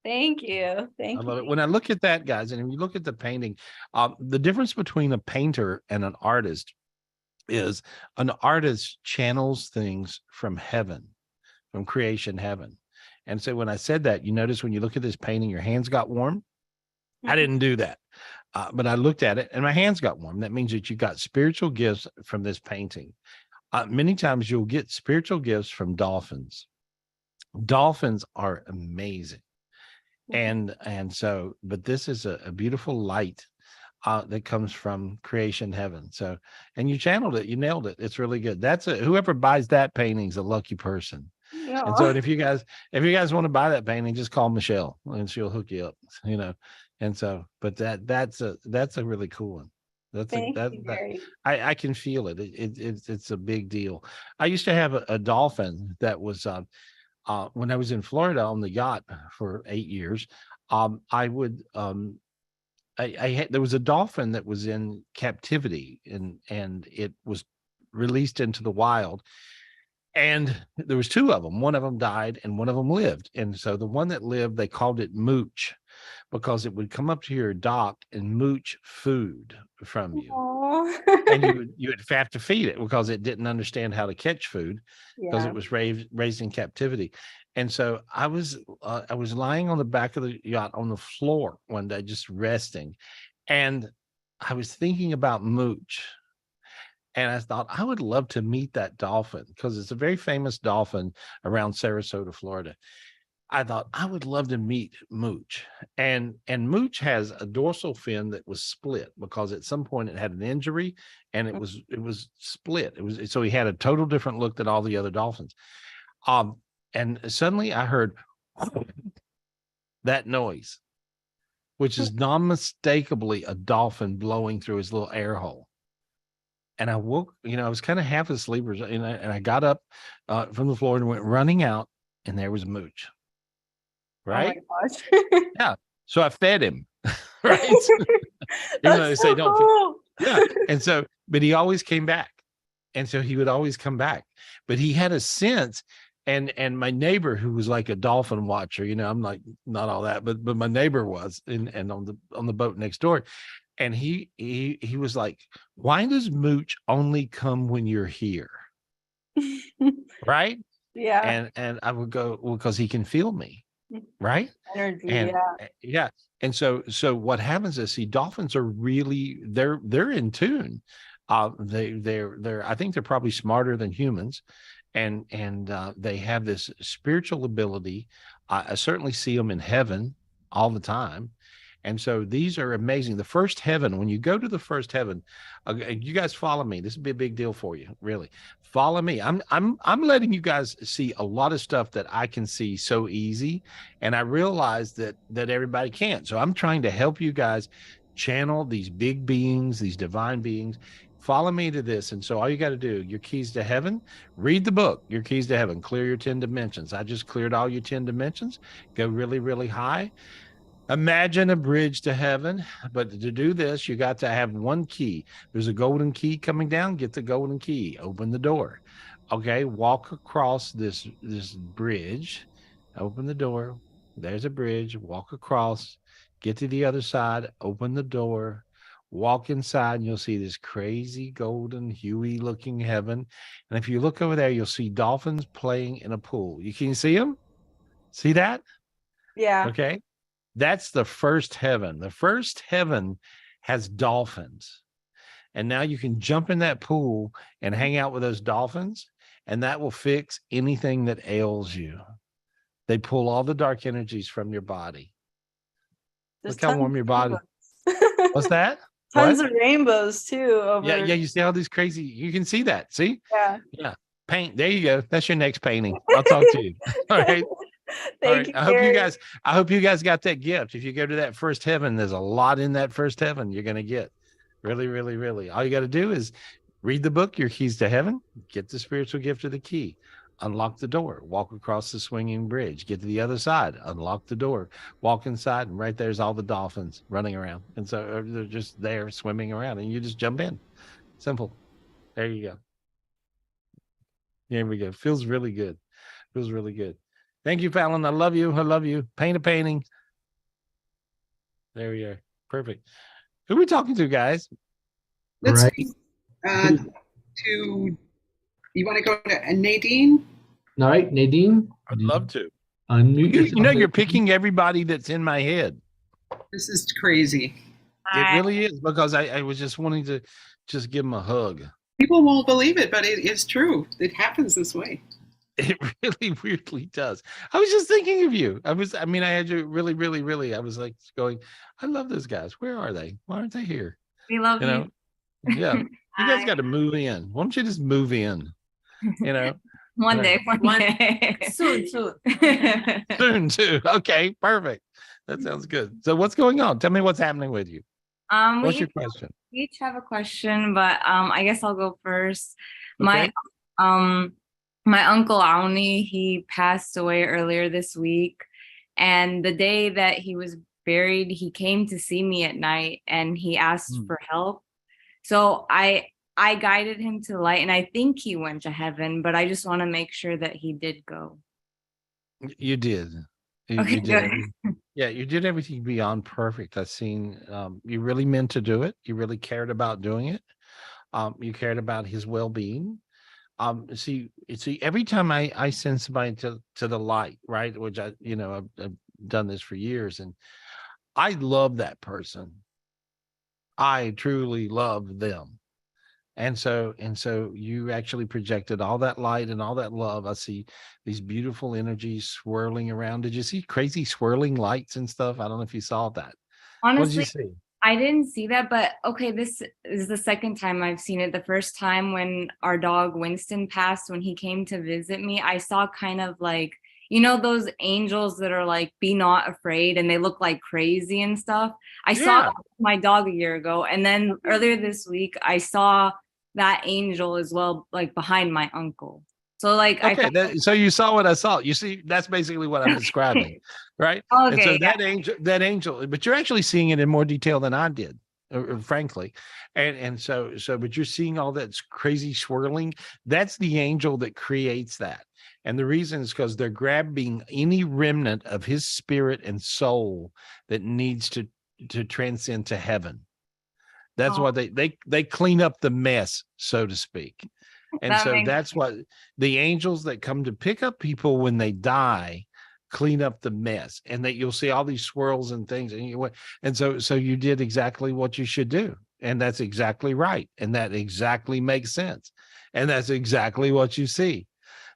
Thank you. I love it. When I look at that, guys, and if you look at the painting, the difference between a painter and an artist is an artist channels things from heaven, from creation heaven. And so when I said that, you notice when you look at this painting, your hands got warm. I didn't do that. But I looked at it and my hands got warm. That means that you got spiritual gifts from this painting. Many times you'll get spiritual gifts from dolphins. Dolphins are amazing. And so, but this is a beautiful light that comes from creation heaven. So, and you channeled it, you nailed it. It's really good. Whoever buys that painting is a lucky person. Yeah. And so if you guys want to buy that painting, just call Michelle and she'll hook you up, And so, but that's a really cool one. I can feel it. It's a big deal. I used to have a dolphin that was when I was in Florida on the yacht for 8 years. I would there was a dolphin that was in captivity and it was released into the wild. And there was 2 of them. One of them died and one of them lived. And so the one that lived, they called it Mooch because it would come up to your dock and mooch food from you. And you would have to feed it because it didn't understand how to catch food because it was raised in captivity. And so I was lying on the back of the yacht on the floor one day, just resting. And I was thinking about Mooch. And I thought I would love to meet that dolphin because it's a very famous dolphin around Sarasota, Florida. I thought I would love to meet Mooch. And Mooch has a dorsal fin that was split because at some point it had an injury and it was split. So he had a total different look than all the other dolphins. And suddenly I heard that noise, which is non-mistakably a dolphin blowing through his little air hole. And I woke, I was kind of half asleep, and I got up from the floor and went running out, and there was Mooch. Right? Oh my gosh. Yeah. So I fed him. right? Even though they That's say so don't. cool. Yeah. And so, but he always came back. And so he would always come back. But he had a sense. And my neighbor, who was like a dolphin watcher, I'm like not all that, but my neighbor was, and on the boat next door. And he was like, why does Mooch only come when you're here? Right. Yeah. And I would go, well, because he can feel me. Right. Energy. And Yeah. yeah. And so what happens is, dolphins are really, they're in tune. They're I think they're probably smarter than humans, and they have this spiritual ability. I certainly see them in heaven all the time. And so these are amazing. The first heaven, when you go to the first heaven, you guys follow me. This would be a big deal for you, really. Follow me. I'm letting you guys see a lot of stuff that I can see so easy, and I realize that everybody can't. So I'm trying to help you guys channel these big beings, these divine beings. Follow me to this. And so all you got to do, your keys to heaven, read the book, Your Keys to Heaven, clear your 10 dimensions. I just cleared all your 10 dimensions. Go really, really high. Imagine a bridge to heaven, but to do this, you got to have one key. There's a golden key coming down. Get the golden key. Open the door. Okay, walk across this bridge. Open the door. There's a bridge. Walk across. Get to the other side. Open the door. Walk inside, and you'll see this crazy golden huey looking heaven. And if you look over there, you'll see dolphins playing in a pool. You can see them. See that? Yeah. Okay. That's the first heaven. The first heaven has dolphins. And now you can jump in that pool and hang out with those dolphins, and that will fix anything that ails you. They pull all the dark energies from your body. There's Look how warm your body. rainbows. What's that? Tons What? of rainbows too. Over. Yeah, you see all these crazy, you can see that. See? Yeah. Yeah. Paint. There you go. That's your next painting. I'll talk to you. All right. Thank you. I hope you guys got that gift. If you go to that first heaven, there's a lot in that first heaven you're going to get. Really, really, really. All you got to do is read the book, Your Keys to Heaven, get the spiritual gift of the key, unlock the door, walk across the swinging bridge, get to the other side, unlock the door, walk inside, and right there's all the dolphins running around. And so they're just there swimming around, and you just jump in. Simple. There you go. There we go. Feels really good. Feels really good. Thank you, Fallon. I love you. I love you. Paint a painting. There we are. Perfect. Who are we talking to, guys? Let's Right. see, to, you want to go to Nadine? All right, Nadine. I'd love to. Unmute yourself. You're picking everybody that's in my head. This is crazy. It really is, because I was just wanting to just give them a hug. People won't believe it, but it is true. It happens this way. It really weirdly does. I was just thinking of you. I had you really, really, really. I was like going, I love those guys. Where are they? Why aren't they here? We love You know? Yeah. You guys got to move in. Why don't you just move in? One day. Soon. Soon too. Okay, perfect. That sounds good. So what's going on? Tell me what's happening with you. What's your question? We each have a question, but I guess I'll go first. Okay. My uncle Auni, he passed away earlier this week, and the day that he was buried, he came to see me at night and he asked for help. So I guided him to light, and I think he went to heaven, but I just want to make sure that he did go. You did. Okay, You did. Yeah, you did everything beyond perfect. I've seen you really meant to do it. You really cared about doing it. You cared about his well-being. See, every time I send somebody to the light, right? Which I've done this for years, and I love that person. I truly love them. And so you actually projected all that light and all that love. I see these beautiful energies swirling around. Did you see crazy swirling lights and stuff? I don't know if you saw that. Honestly, What did you see? I didn't see that, but okay, this is the second time I've seen it. The first time when our dog Winston passed, when he came to visit me, I saw kind of like, those angels that are like, be not afraid, and they look like crazy and stuff. I saw that with my dog a year ago. And then earlier this week, I saw that angel as well, like behind my uncle. So like I Okay, thought, so you saw what I saw. You see, that's basically what I'm describing, right? And so okay, yeah. that angel, but you're actually seeing it in more detail than I did, frankly. And so, but you're seeing all that crazy swirling. That's the angel that creates that. And the reason is because they're grabbing any remnant of his spirit and soul that needs to transcend to heaven. That's Oh, why they clean up the mess, so to speak. And that so makes that's what the angels that come to pick up people when they die clean up the mess, and that you'll see all these swirls and things. And so you did exactly what you should do. And that's exactly right. And that exactly makes sense. And that's exactly what you see.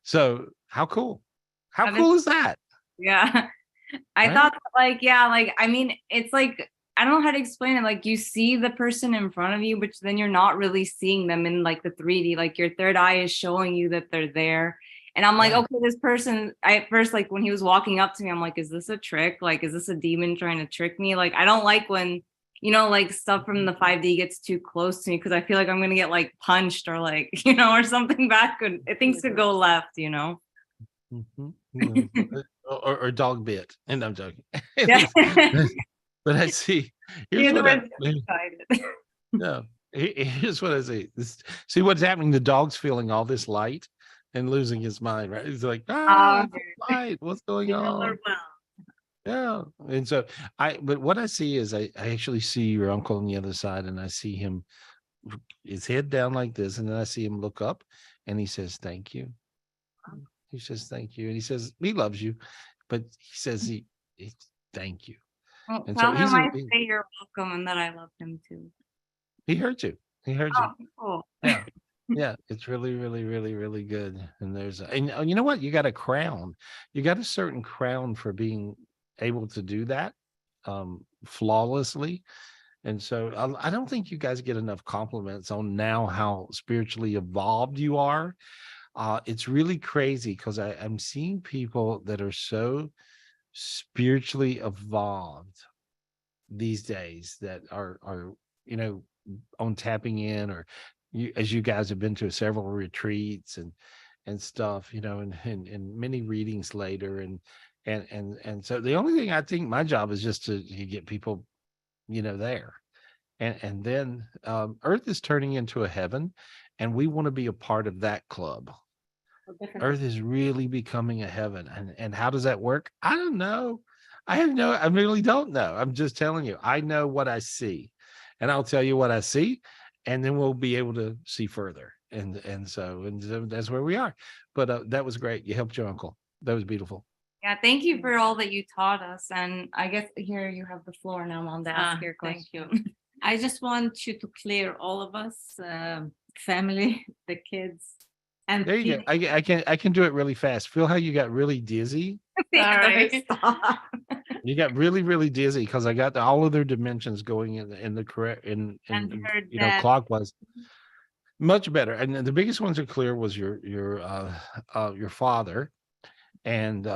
So how cool? How that is- cool is that? yeah. I Right? thought like, yeah, like I mean, it's like I don't know how to explain it. Like you see the person in front of you, but then you're not really seeing them in like the 3D. Like your third eye is showing you that they're there. And I'm like, Yeah. okay, this person, I at first, like when he was walking up to me, I'm like, is this a trick? Like, is this a demon trying to trick me? Like, I don't like when, like stuff from the 5D gets too close to me because I feel like I'm gonna get like punched or like, or something bad things could go left, Mhm. No, or dog bit. And I'm joking. Yeah. But I see. Here's He's what I excited. no. Here's what I see. See what's happening. The dog's feeling all this light and losing his mind. Right? He's like, Okay. light. What's going on? Yeah. And so but what I see is I actually see your uncle on the other side, and I see him, his head down like this, and then I see him look up, and he says, "Thank you." He says, "Thank you," and he says he loves you, but he says he thank you. Well, And so tell him I say you're welcome and that I love him too. he heard you. He heard you. Oh, cool. Yeah. Yeah. It's really, really, really, really good. And and you know what? You got a crown. You got a certain crown for being able to do that flawlessly. And so I don't think you guys get enough compliments on now how spiritually evolved you are. It's really crazy because I'm seeing people that are so spiritually evolved these days that are on tapping in, or as you guys have been to several retreats and stuff, and many readings later, and so the only thing I think my job is just to get people there, and then Earth is turning into a heaven, and we want to be a part of that club. Earth is really becoming a heaven. And how does that work? I don't know. I really don't know. I'm just telling you, I know what I see, and I'll tell you what I see, and then we'll be able to see further. And so that's where we are. But that was great. You helped your uncle. That was beautiful. Yeah, thank you for all that you taught us. And I guess here you have the floor now on to ask your question. Thank you. I just want you to clear all of us, family, the kids, and There you go. I can do it really fast. Feel how you got really dizzy? Sorry. You got really, really dizzy because I got all of their dimensions going in the correct And heard that. clockwise. Much better. And the biggest ones are clear was your father and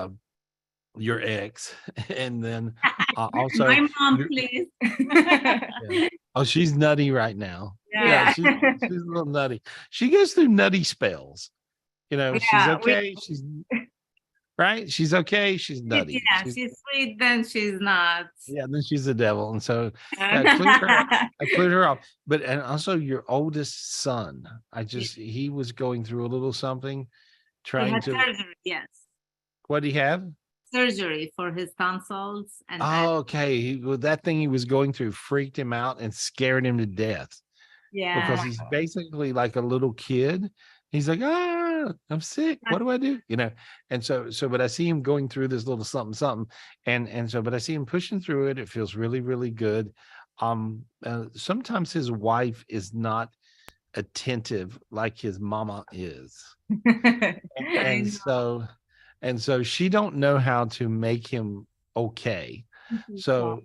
your ex, and then also My mom, please. yeah. Oh, she's nutty right now. Yeah. She's a little nutty. She goes through nutty spells. She's Yeah, okay. She's right. She's okay. She's nutty. Yeah, she's sweet, then she's not. Yeah, then she's the devil. And so I cleared her off. And also your oldest son, he was going through a little something, He trying had to, surgery, yes. what did he have? Surgery for his tonsils. And Oh, okay. That thing he was going through freaked him out and scared him to death. yeah. Because he's basically like a little kid. He's like, I'm sick. What do I do? And so, but I see him going through this little something, but I see him pushing through it. It feels really, really good. Sometimes his wife is not attentive like his mama is. And so she don't know how to make him okay. So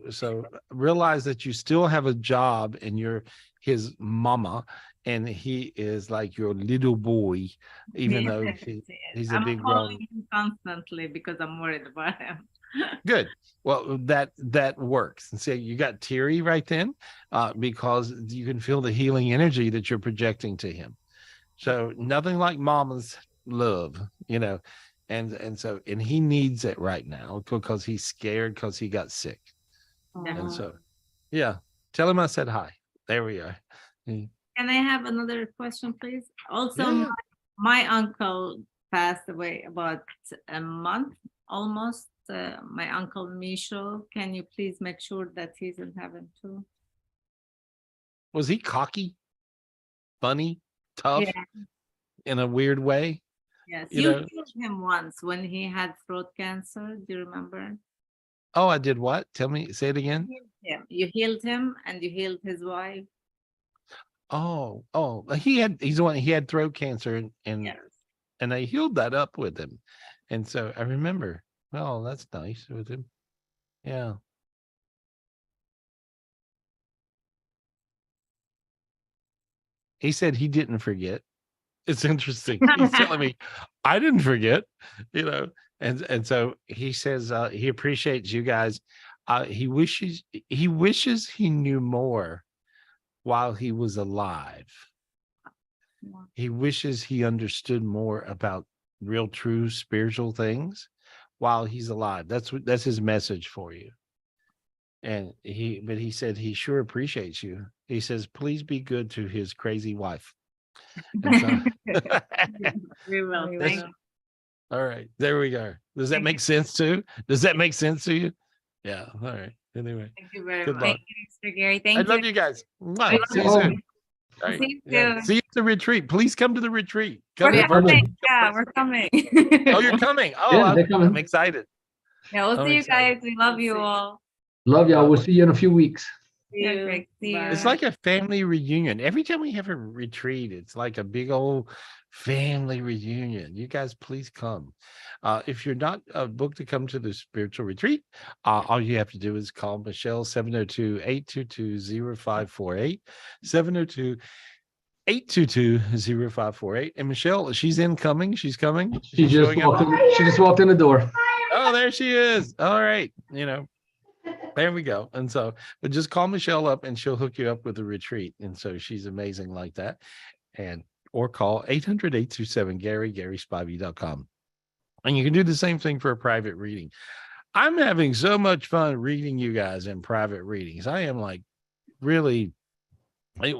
realize that you still have a job and you're his mama, and he is like your little boy, even though he's a big grown. Him constantly because I'm worried about him. Good. Well, that works. And so you got teary right then, because you can feel the healing energy that you're projecting to him. So nothing like mama's love, and he needs it right now because he's scared because he got sick. And so, yeah, tell him I said hi. There we are. Can I have another question, please? Also, Yeah. my uncle passed away about a month almost. My uncle Micho, can you please make sure that he's in heaven too? Was he cocky, funny, tough, Yeah. in a weird way? Yes, You you know? healed him once when he had throat cancer. Do you remember? Oh, I did what? Tell me, say it again. You healed him and you healed his wife. Oh, he's the one, he had throat cancer and Yes. and I healed that up with him. And so I remember, oh, that's nice with him. Yeah. He said he didn't forget. It's interesting. He's telling me I didn't forget, and so he says he appreciates you guys. He wishes he knew more while he was alive. Yeah. He wishes he understood more about real, true spiritual things while he's alive. That's his message for you. And he said he sure appreciates you. He says, please be good to his crazy wife. And so, We will. That's- Thank you. all right, there we go. Does that Thank make sense too? Does that make sense to you? Yeah. All right. Anyway, Thank you very good much. luck. Thank you, Mr. Gary. I Thank love you. you guys. Mwah. I love See you you. soon. All right. See you Yeah. soon. See you at the retreat. Please come to the retreat. We're Come Yeah, to coming. Yeah, we're coming. Oh, you're coming. Oh, Yeah, they're I'm coming. excited. Yeah, we'll I'm see you excited. guys. We love you all. Love y'all. We'll see you in a few weeks. See you. Perfect. See you. It's like a family reunion. Every time we have a retreat, it's like a big old family reunion. You guys, please come. If you're not booked to come to the spiritual retreat, all you have to do is call Michelle 702-822-0548, 702-822-0548. And Michelle, she's incoming. She's coming. She She's just showing up. walked in the door. Oh, there she is. All right. There we go. And so, but just call Michelle up and she'll hook you up with a retreat. And so she's amazing like that. Or call 800-827-GARY, GarySpivey.com. And you can do the same thing for a private reading. I'm having so much fun reading you guys in private readings. I am like really,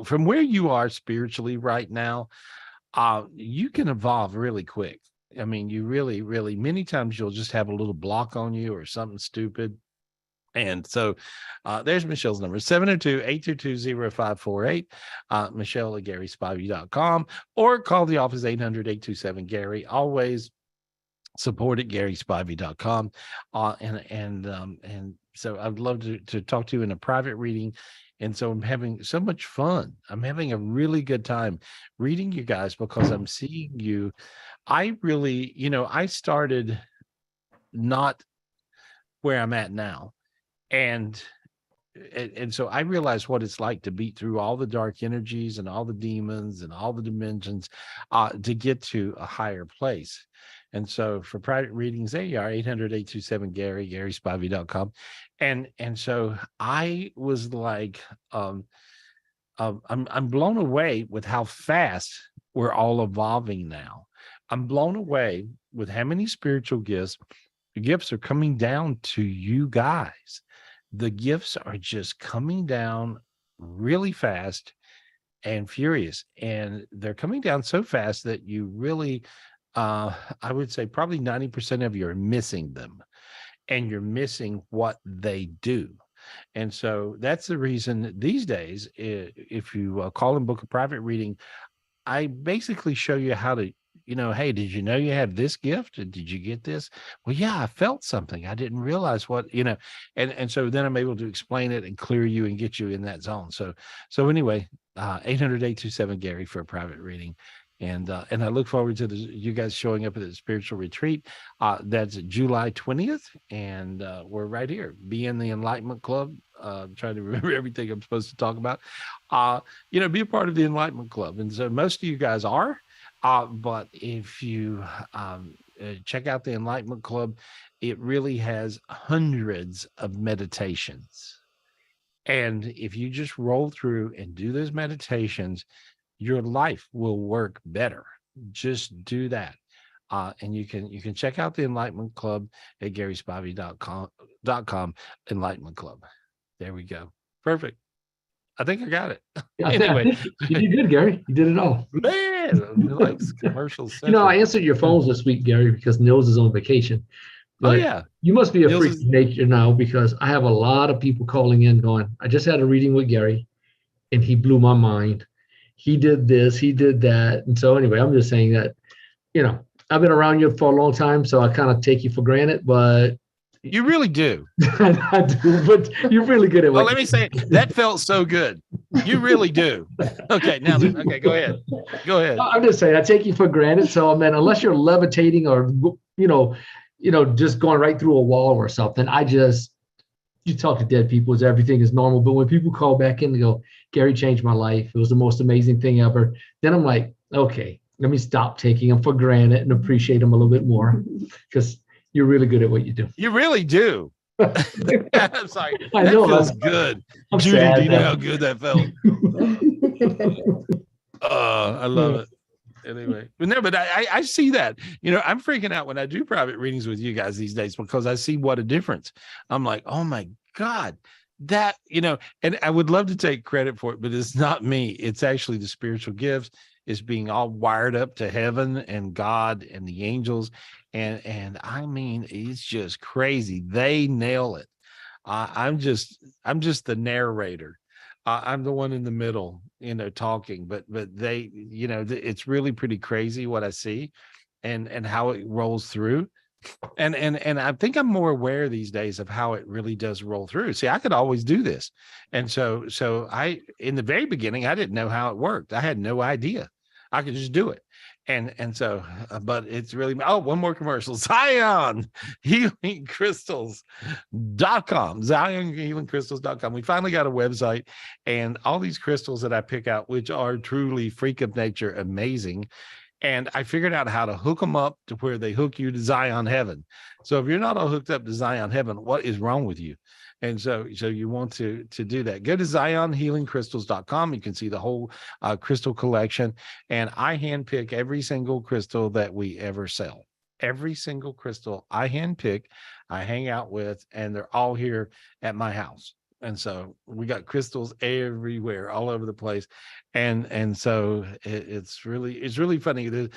from where you are spiritually right now, you can evolve really quick. I mean, you really, really, many times you'll just have a little block on you or something stupid. And so there's Michelle's number, 702-822-0548, Michelle at GarySpivey.com, or call the office 800-827-GARY. Always support at GarySpivey.com. And so I'd love to talk to you in a private reading. And so I'm having so much fun. I'm having a really good time reading you guys because I'm seeing you. I really, I started not where I'm at now. And so I realized what it's like to beat through all the dark energies and all the demons and all the dimensions to get to a higher place. And so for private readings, there you are, 800-827-GARY, GarySpivey.com. And so I was like, I'm blown away with how fast we're all evolving now. I'm blown away with how many spiritual gifts are coming down to you guys. The gifts are just coming down really fast and furious. And they're coming down so fast that you really, I would say probably 90% of you are missing them. And you're missing what they do. And so that's the reason these days, if you call and book a private reading, I basically show you how to, hey, did you know you have this gift? Did you get this? Well, yeah, I felt something. I didn't realize what, and so then I'm able to explain it and clear you and get you in that zone. So anyway, 800-827-GARY for a private reading. And I look forward to you guys showing up at the spiritual retreat. That's July 20th. And we're right here. Be in the Enlightenment Club. Trying to remember everything I'm supposed to talk about. Be a part of the Enlightenment Club. And so most of you guys are. But if you check out the Enlightenment Club, it really has hundreds of meditations. And if you just roll through and do those meditations, your life will work better. Just do that. And you can check out the Enlightenment Club at GarySpivey.com, Enlightenment Club. There we go. Perfect. I think I got it. Yeah, Anyway, you did good, Gary. You did it all. man, like commercial You know, I session. answered your phones this week, Gary, because Nils is on vacation. Oh But yeah. you must be a Nils freak is- of nature now, because I have a lot of people calling in going, I just had a reading with Gary and he blew my mind. He did this, he did that. And so anyway, I'm just saying that, you know, I've been around you for a long time, so I kind of take you for granted, but You really do. I do, but you're really good at Oh, what let me say that felt so good. You really do. Okay, now okay, go ahead. Go ahead. I'm just saying I take you for granted. So I mean, unless you're levitating or just going right through a wall or something, you talk to dead people as everything is normal. But when people call back in and go, Gary changed my life, it was the most amazing thing ever, then I'm like, okay, let me stop taking them for granted and appreciate them a little bit more, because you're really good at what you do. You really do. I'm sorry. I That know, feels I'm- good. I'm Judy, sad do you know now. how good that felt? I love it. Anyway, but I see that. I'm freaking out when I do private readings with you guys these days, because I see what a difference. I'm like, oh my God, that, and I would love to take credit for it, but it's not me. It's actually the spiritual gifts. It's being all wired up to heaven and God and the angels. And I mean, it's just crazy. They nail it. I'm just the narrator. I'm the one in the middle, talking, but they, it's really pretty crazy what I see and how it rolls through. And I think I'm more aware these days of how it really does roll through. See, I could always do this. And so in the very beginning, I didn't know how it worked. I had no idea. I could just do it. But it's really, one more commercial. Zion Healing Crystals.com. Zion Healing Crystals.com. We finally got a website, and all these crystals that I pick out, which are truly freak of nature, amazing. And I figured out how to hook them up to where they hook you to Zion Heaven. So if you're not all hooked up to Zion Heaven, what is wrong with you? And so you want to do that. Go to ZionHealingCrystals.com. You can see the whole crystal collection. And I handpick every single crystal that we ever sell. Every single crystal I handpick, I hang out with, and they're all here at my house. And so we got crystals everywhere, all over the place. And so it's really funny.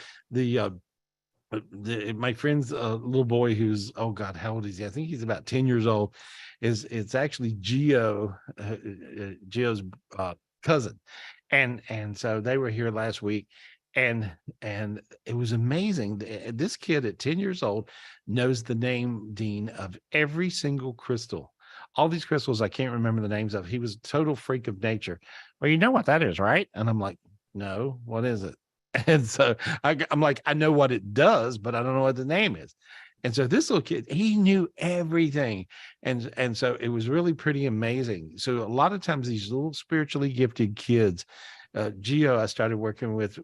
My friend's little boy, who's, oh God, how old is he? I think he's about 10 years old. It's actually Geo's cousin. And so they were here last week, and it was amazing. This kid at 10 years old knows the name, Dean, of every single crystal. All these crystals I can't remember the names of. He was a total freak of nature. Well, you know what that is, right? And I'm like, no, what is it? And so I'm like, I know what it does, but I don't know what the name is. And so this little kid, he knew everything. And so it was really pretty amazing. So a lot of times these little spiritually gifted kids, Geo, I started working with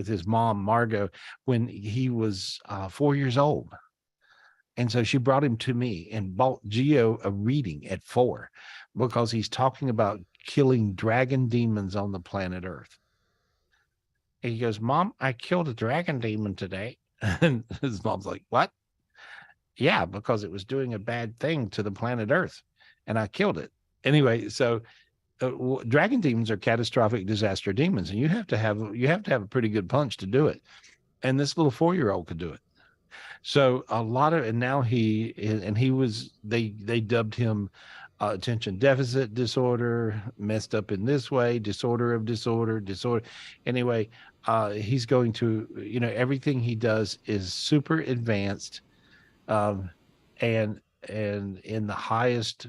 his mom, Margot, when he was 4 years old. And so she brought him to me and bought Geo a reading at 4, because he's talking about killing dragon demons on the planet Earth. And he goes, Mom, I killed a dragon demon today. And his mom's like, what? Yeah, because it was doing a bad thing to the planet Earth, and I killed it. Anyway, so dragon demons are catastrophic disaster demons, and you have to have a pretty good punch to do it. And this little 4-year-old could do it. So a lot of, and now they dubbed him attention deficit disorder, messed up in this way, disorder of disorder. Anyway, he's going to, everything he does is super advanced, and in the highest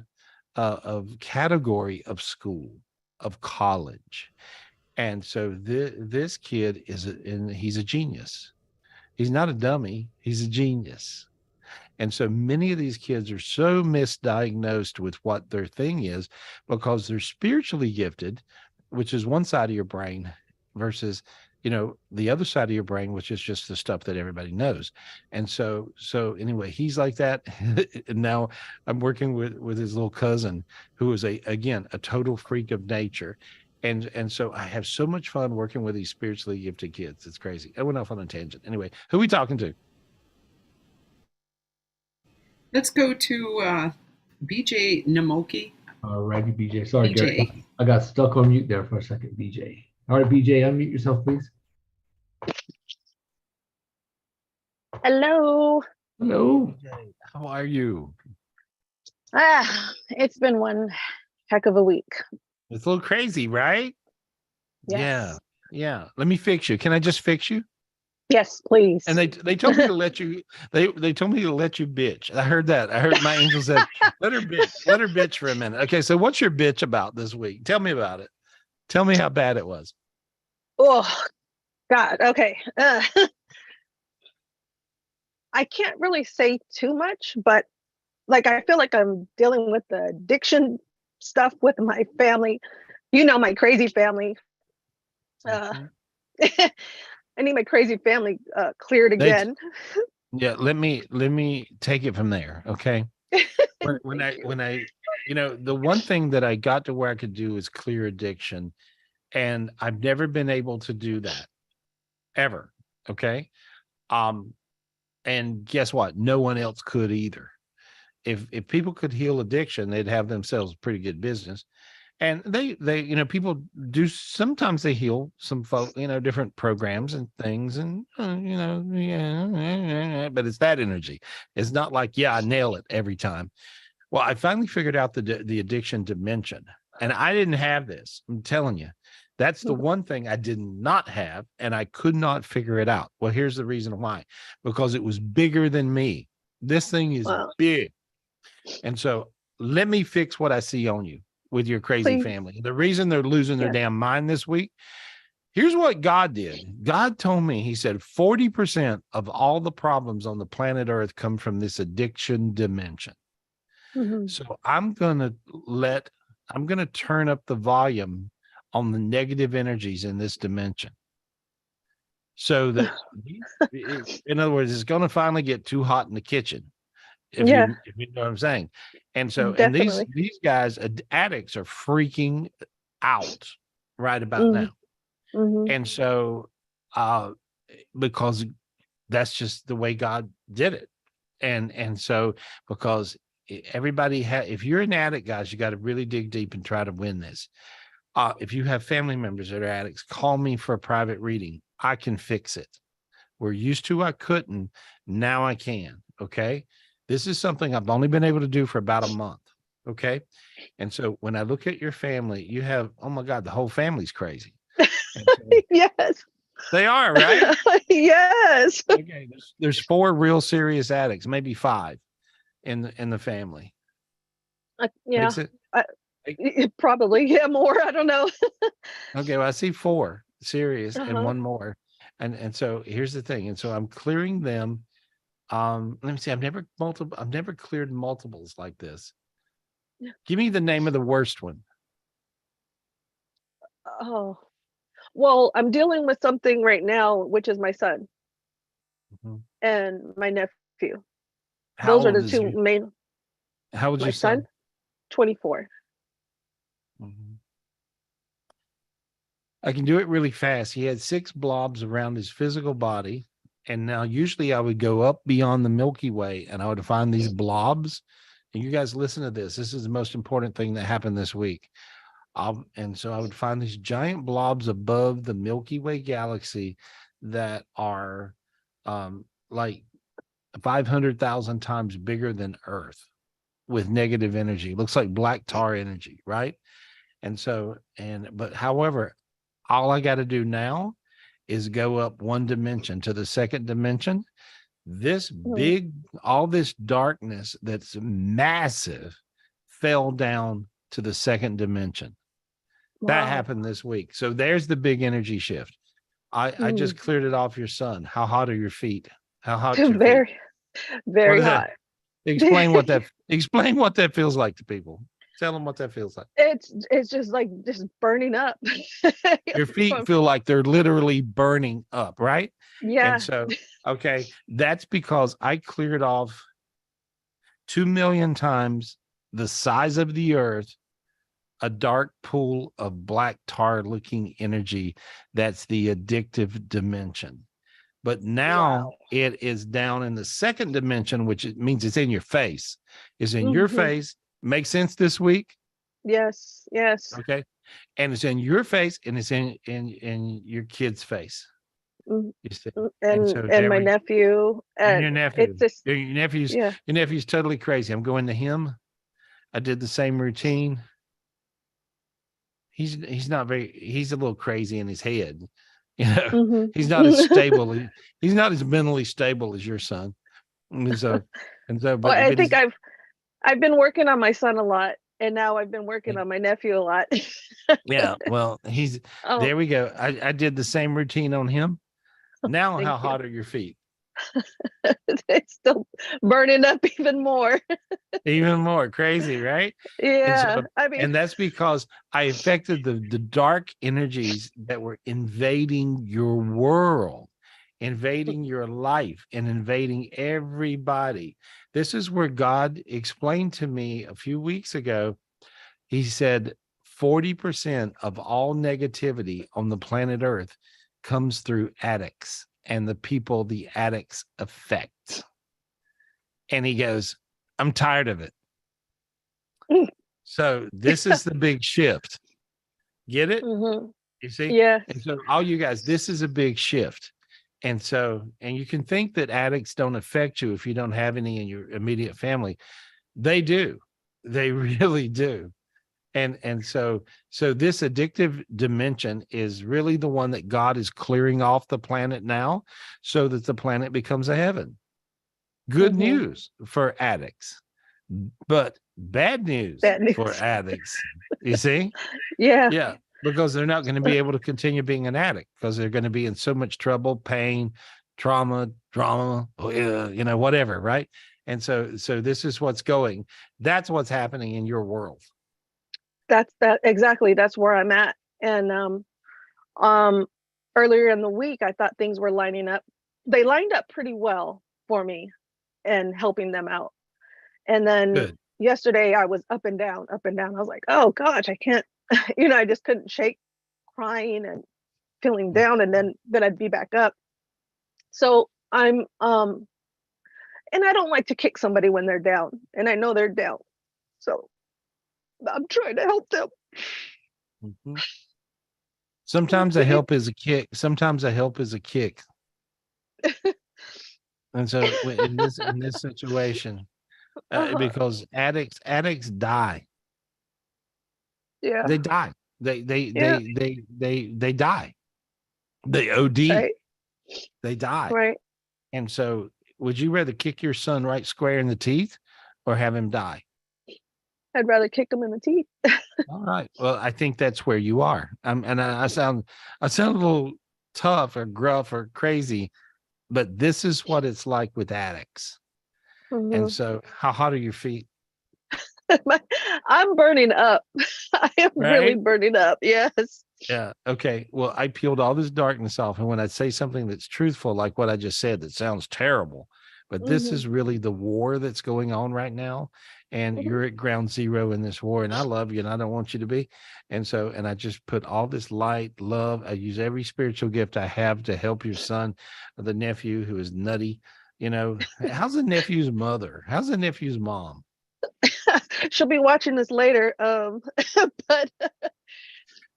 of category of school, of college. And so this kid he's a genius. He's not a dummy. He's a genius. And so many of these kids are so misdiagnosed with what their thing is, because they're spiritually gifted, which is one side of your brain, versus, the other side of your brain, which is just the stuff that everybody knows. And so anyway, he's like that. And now I'm working with his little cousin, who is again, a total freak of nature. And so I have so much fun working with these spiritually gifted kids. It's crazy. I went off on a tangent. Anyway, who are we talking to? Let's go to BJ Namoki. All righty, BJ. Sorry, Gary. BJ. I got stuck on mute there for a second, BJ. All right, BJ, unmute yourself, please. Hello. Hello. BJ, how are you? It's been one heck of a week. It's a little crazy, right? Yes. Yeah. Let me fix you. Can I just fix you? Yes, please. And they told me to let you. They told me to let you bitch. I heard that. I heard my angel said, "Let her bitch. Let her bitch for a minute." Okay, so what's your bitch about this week? Tell me about it. Tell me how bad it was. Oh, God. Okay. I can't really say too much, but like I feel like I'm dealing with the addiction stuff with my family. You know, my crazy family. Mhm. I need my crazy family cleared again. Yeah, let me take it from there. Okay. When I the one thing that I got to where I could do is clear addiction, and I've never been able to do that ever. Okay. And guess what? No one else could either. If people could heal addiction, they'd have themselves a pretty good business. And they people do, sometimes they heal some folk, different programs and things, and but it's that energy. It's not like, yeah, I nail it every time. Well, I finally figured out the addiction dimension, and I didn't have this. I'm telling you, that's the one thing I did not have, and I could not figure it out. Well, here's the reason why: because it was bigger than me. This thing is Wow. big, and so let me fix what I see on you with your crazy Please. family. The reason they're losing their damn mind this week. Here's what God did. God told me, he said, 40% of all the problems on the planet Earth come from this addiction dimension. Mhm. So I'm going to turn up the volume on the negative energies in this dimension. So that, in other words, it's going to finally get too hot in the kitchen. If you know what I'm saying. And so, and Definitely. these guys, addicts, are freaking out right about now. Mhm. And so, because that's just the way God did it. And so, because everybody if you're an addict, guys, you got to really dig deep and try to win this. If you have family members that are addicts, call me for a private reading. I can fix it. We're used to, I couldn't, now I can. Okay. This is something I've only been able to do for about a month. Okay. And so when I look at your family, you have, oh my God, the whole family's crazy. And so Yes. they are, right? Yes. Okay. There's 4 real serious addicts, maybe 5 in the family. Yeah. Makes it, Probably. Yeah, more. I don't know. okay. Well, I see 4 serious and Uh-huh. 1 more. And so here's the thing. And so I'm clearing them. Let me see. I've never cleared multiples like this. Give me the name of the worst one. Oh. Well, I'm dealing with something right now, which is my son and my nephew. How Those are old the is 2 main. How old's My your son? 24. I can do it really fast. He had 6 blobs around his physical body. And now usually I would go up beyond the Milky Way and I would find these blobs. And you guys listen to this. This is the most important thing that happened this week. And so I would find these giant blobs above the Milky Way galaxy that are like 500,000 times bigger than Earth, with negative energy. Looks like black tar energy, right? And so, but however, all I got to do now is go up 1 dimension to the second dimension. This all this darkness that's massive fell down to the second dimension. Wow. That happened this week. So there's the big energy shift. I just cleared it off your son. How hot are your feet? How hot your feet? Very, very What is hot. Explain what that feels like to people. Tell them what that feels like. It's just like just burning up. Your feet feel like they're literally burning up, right? Yeah. And so, okay, that's because I cleared off 2 million times the size of the earth a dark pool of black tar looking energy. That's the addictive dimension. But now it is down in the second dimension, which it means it's in your face. Is in your face. Make sense this week? Yes. Yes. Okay. And it's in your face, and it's in your kid's face. You see? And my nephew and your nephew. It's just, your nephew's totally crazy. I'm going to him. I did the same routine. He's a little crazy in his head. You know, he's not as stable. He's not as mentally stable as your son. And so, but I think I've been working on my son a lot, and now I've been working on my nephew a lot. Yeah, well, there we go. I did the same routine on him. Now, how hot are your feet? It's still burning up even more. Even more crazy, right? Yeah. And that's because I affected the dark energies that were invading your world, invading your life, and invading everybody. This is where God explained to me a few weeks ago. He said 40% of all negativity on the planet Earth comes through addicts and the people the addicts affect. And he goes, I'm tired of it. So this is the big shift. Get it? You see? Yeah. And so all you guys, this is a big shift. And you can think that addicts don't affect you if you don't have any in your immediate family. They do. They really do. And so this addictive dimension is really the one that God is clearing off the planet now, so that the planet becomes a heaven. Good news for addicts, but bad news for addicts. You see? Yeah. Yeah. Because they're not going to be able to continue being an addict, because they're going to be in so much trouble, pain, trauma, drama, whatever. Right. And so this is what's going. That's what's happening in your world. That's exactly. That's where I'm at. And earlier in the week, I thought things were lining up. They lined up pretty well for me and helping them out. And then yesterday I was up and down. I was like, oh gosh, I can't, I just couldn't shake crying and feeling down, and then I'd be back up. So I'm and I don't like to kick somebody when they're down, and I know they're down. So I'm trying to help them. Sometimes a help is a kick. Sometimes a help is a kick. And so in this situation, because addicts die. Yeah. They die. They die. They OD. Right. They die. Right. And so would you rather kick your son right square in the teeth or have him die? I'd rather kick him in the teeth. All right. Well, I think that's where you are. I sound a little tough or gruff or crazy, but this is what it's like with addicts. And so, how hot are your feet? I'm burning up. I am really burning up. Yes. Yeah. Okay. Well, I peeled all this darkness off, and when I say something that's truthful, like what I just said, that sounds terrible, but this is really the war that's going on right now. And you're at ground zero in this war, and I love you and I don't want you to be. And I just put all this light, love. I use every spiritual gift I have to help your son, the nephew who is nutty. How's the nephew's mother? How's the nephew's mom? She'll be watching this later. But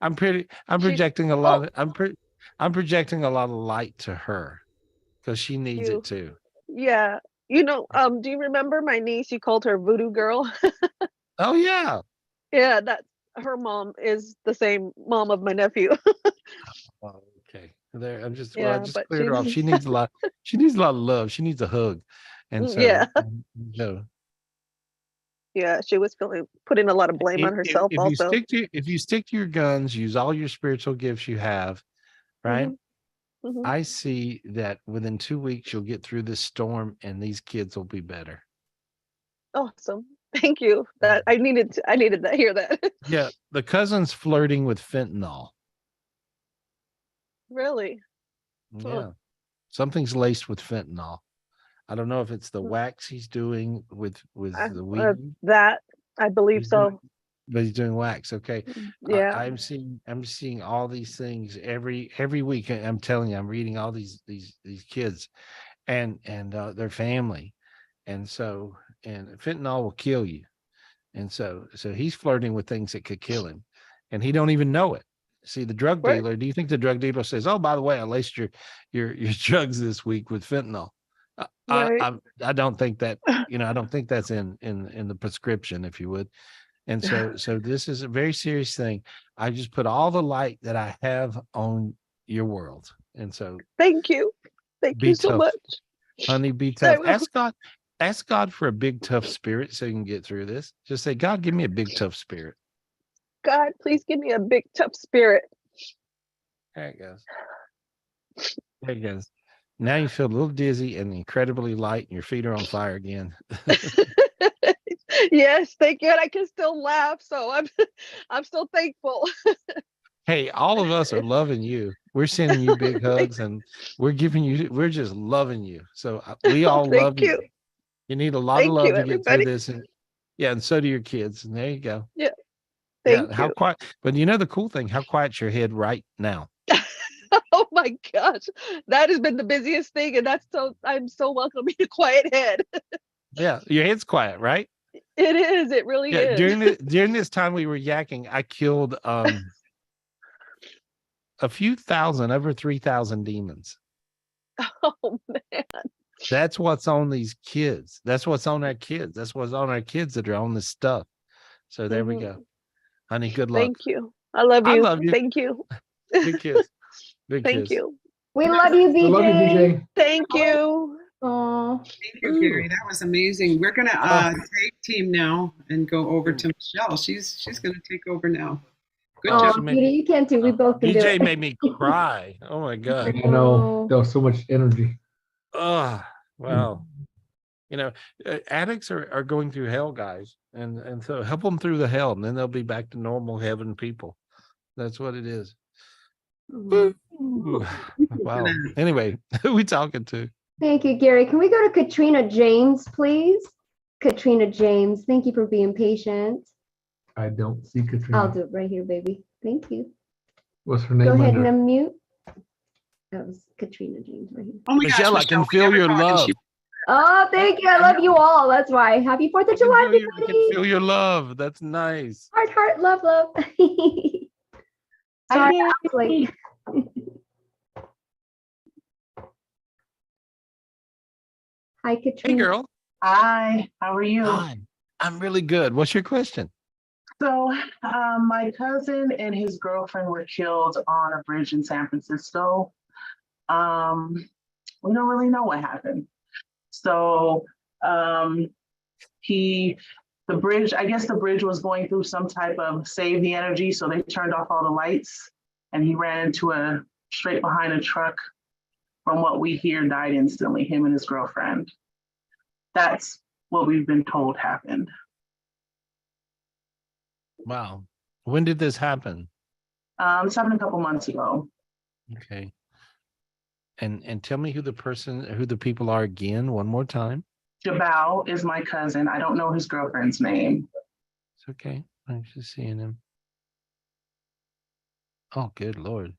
I'm projecting a lot. I'm projecting a lot of light to her because she needs it too. Yeah. Do you remember my niece? You called her Voodoo Girl. Oh yeah. Yeah, that's her mom is the same mom of my nephew. Oh, okay. There, I just but cleared her off. She needs a lot. She needs a lot of love. She needs a hug. And so yeah, she was putting a lot of blame on herself. If you stick to your guns, use all your spiritual gifts you have, right? I see that within 2 weeks you'll get through this storm and these kids will be better. Awesome. Thank you. That I needed to hear that. Yeah, the cousin's flirting with fentanyl. Really? Yeah. Something's laced with fentanyl. I don't know if it's the wax he's doing with the weed. That I believe so. But he's doing wax. Okay. Yeah. I'm seeing all these things every week. I'm telling you, I'm reading all these kids and their family. And so, and fentanyl will kill you. And so he's flirting with things that could kill him, and he don't even know it. See, the drug Right. dealer, do you think the drug dealer says, "Oh, by the way, I laced your drugs this week with fentanyl"? Right. I don't think that, I don't think that's in the prescription, if you would. And so this is a very serious thing. I just put all the light that I have on your world. And so Thank you. Thank be you so tough, much. honey, be I tough. will. Ask God for a big tough spirit so you can get through this. Just say, God, give me a big tough spirit. God, please give me a big tough spirit. There it goes. There it goes. Now you feel a little dizzy and incredibly light, and your feet are on fire again. Yes, thank you. And I can still laugh, so I'm still thankful. Hey, all of us are loving you. We're sending you big hugs, and we're just loving you. So we all love Thank you. you. You need a lot of Thank love you, to get through everybody. this. And yeah, and so do your kids. And there you go. Yeah. Yeah. Thank How you. quiet, but the cool thing, how quiet's your head right now? Oh my gosh. That has been the busiest thing. And I'm so welcoming a quiet head. Yeah, your head's quiet, right? It is. It really Yeah. is. During this time we were yakking, I killed a few thousand, over 3,000 demons. Oh man. That's what's on these kids. That's what's on our kids. That's what's on our kids that are on this stuff. So there we go. Honey, good luck. Thank you. I love I you. love you. Thank you. Big kiss. Big Thank kiss. you. We love you, BJ. I love you, BJ. Thank you. Oh, Thank you, Gary. That was amazing. We're gonna tag team now and go over to Michelle. She's gonna take over now. Good job. Beauty, you can too. We both can do BJ it. made me cry. Oh my God. I know. There was so much energy. Oh, wow. Addicts are going through hell, guys. And so help them through the hell, and then they'll be back to normal heaven people. That's what it is. Ooh. Wow. Anyway, who we talking to? Thank you, Gary. Can we go to Katrina James, please? Katrina James, thank you for being patient. I don't see Katrina. I'll do it right here, baby. Thank you. What's her name? Go ahead under? and unmute. That was Katrina James right here. Oh my Michelle, gosh, I can we feel never your talk, and love. she- Oh, thank you. I love you all. That's why. Happy 4th of July, I can everybody. feel your love. That's nice. Heart, heart, love, love. Sorry, I was late. Hi, Katrina. Hey, girl. Hi, how are you? Hi. I'm really good. What's your question? So, my cousin and his girlfriend were killed on a bridge in San Francisco. We don't really know what happened. So, the bridge, I guess the bridge was going through some type of save the energy, so they turned off all the lights, and he ran into straight behind a truck. From what we hear, died instantly, him and his girlfriend. That's what we've been told happened. Wow. When did this happen? This happened a couple months ago. Okay. And tell me who the people are again, one more time. Jabal is my cousin. I don't know his girlfriend's name. It's okay. I'm just seeing him. Oh, good Lord.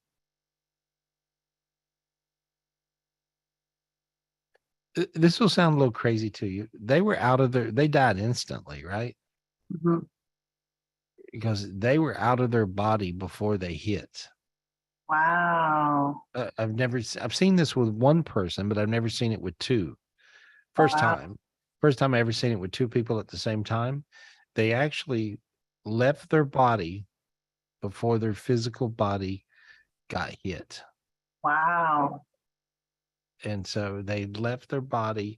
This will sound a little crazy to you. They died instantly, right? Mm-hmm. Because they were out of their body before they hit. Wow. I've seen this with one person, but I've never seen it with two. First time I ever seen it with two people at the same time. They actually left their body before their physical body got hit. Wow. And so they left their body,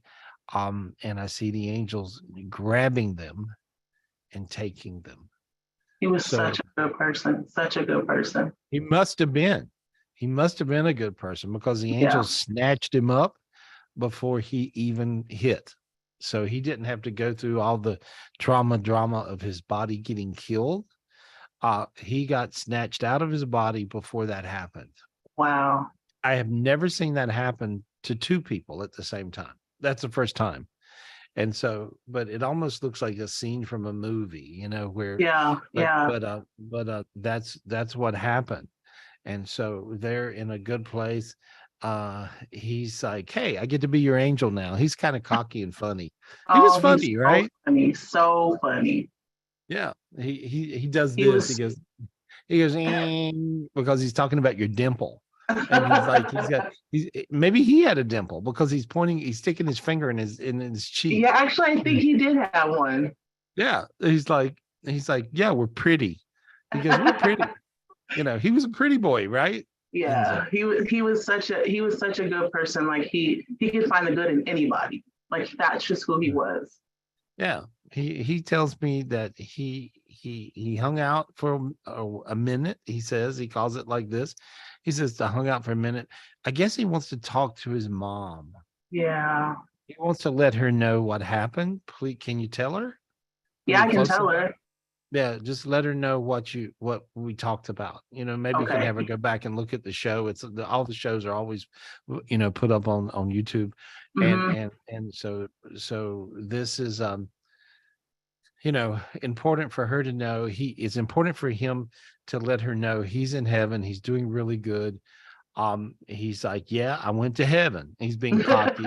and I see the angels grabbing them and taking them. He was such a good person. Such a good person. He must have been. He must have been a good person, because the angels snatched him up before he even hit. So he didn't have to go through all the drama of his body getting killed. He got snatched out of his body before that happened. Wow. I have never seen that happen to two people at the same time. That's the first time. And so, but it almost looks like a scene from a movie, where, that's what happened. And so they're in a good place. He's like, hey, I get to be your angel now. He's kind of cocky and funny. He was funny, he's right? So funny. Yeah. He does He this. was- He goes, because he's talking about your dimple. And he's like, maybe he had a dimple because he's sticking his finger in his cheek. Yeah, actually, I think he did have one. Yeah. He's like, yeah, we're pretty. He goes, we're pretty. He was a pretty boy, right? Yeah, he was such a good person. Like he could find the good in anybody. Like that's just who he was. Yeah. He tells me that he hung out for a minute. He says, he calls it like this. He says I hung out for a minute. I guess he wants to talk to his mom. Yeah. He wants to let her know what happened. Please, can you tell her? Yeah, I can tell her. Yeah, just let her know what we talked about. Maybe you can have her go back and look at the show. All the shows are always, put up on YouTube, and so this is important for her to know. It's important for him to let her know he's in heaven. He's doing really good. He's like, yeah, I went to heaven. He's being cocky,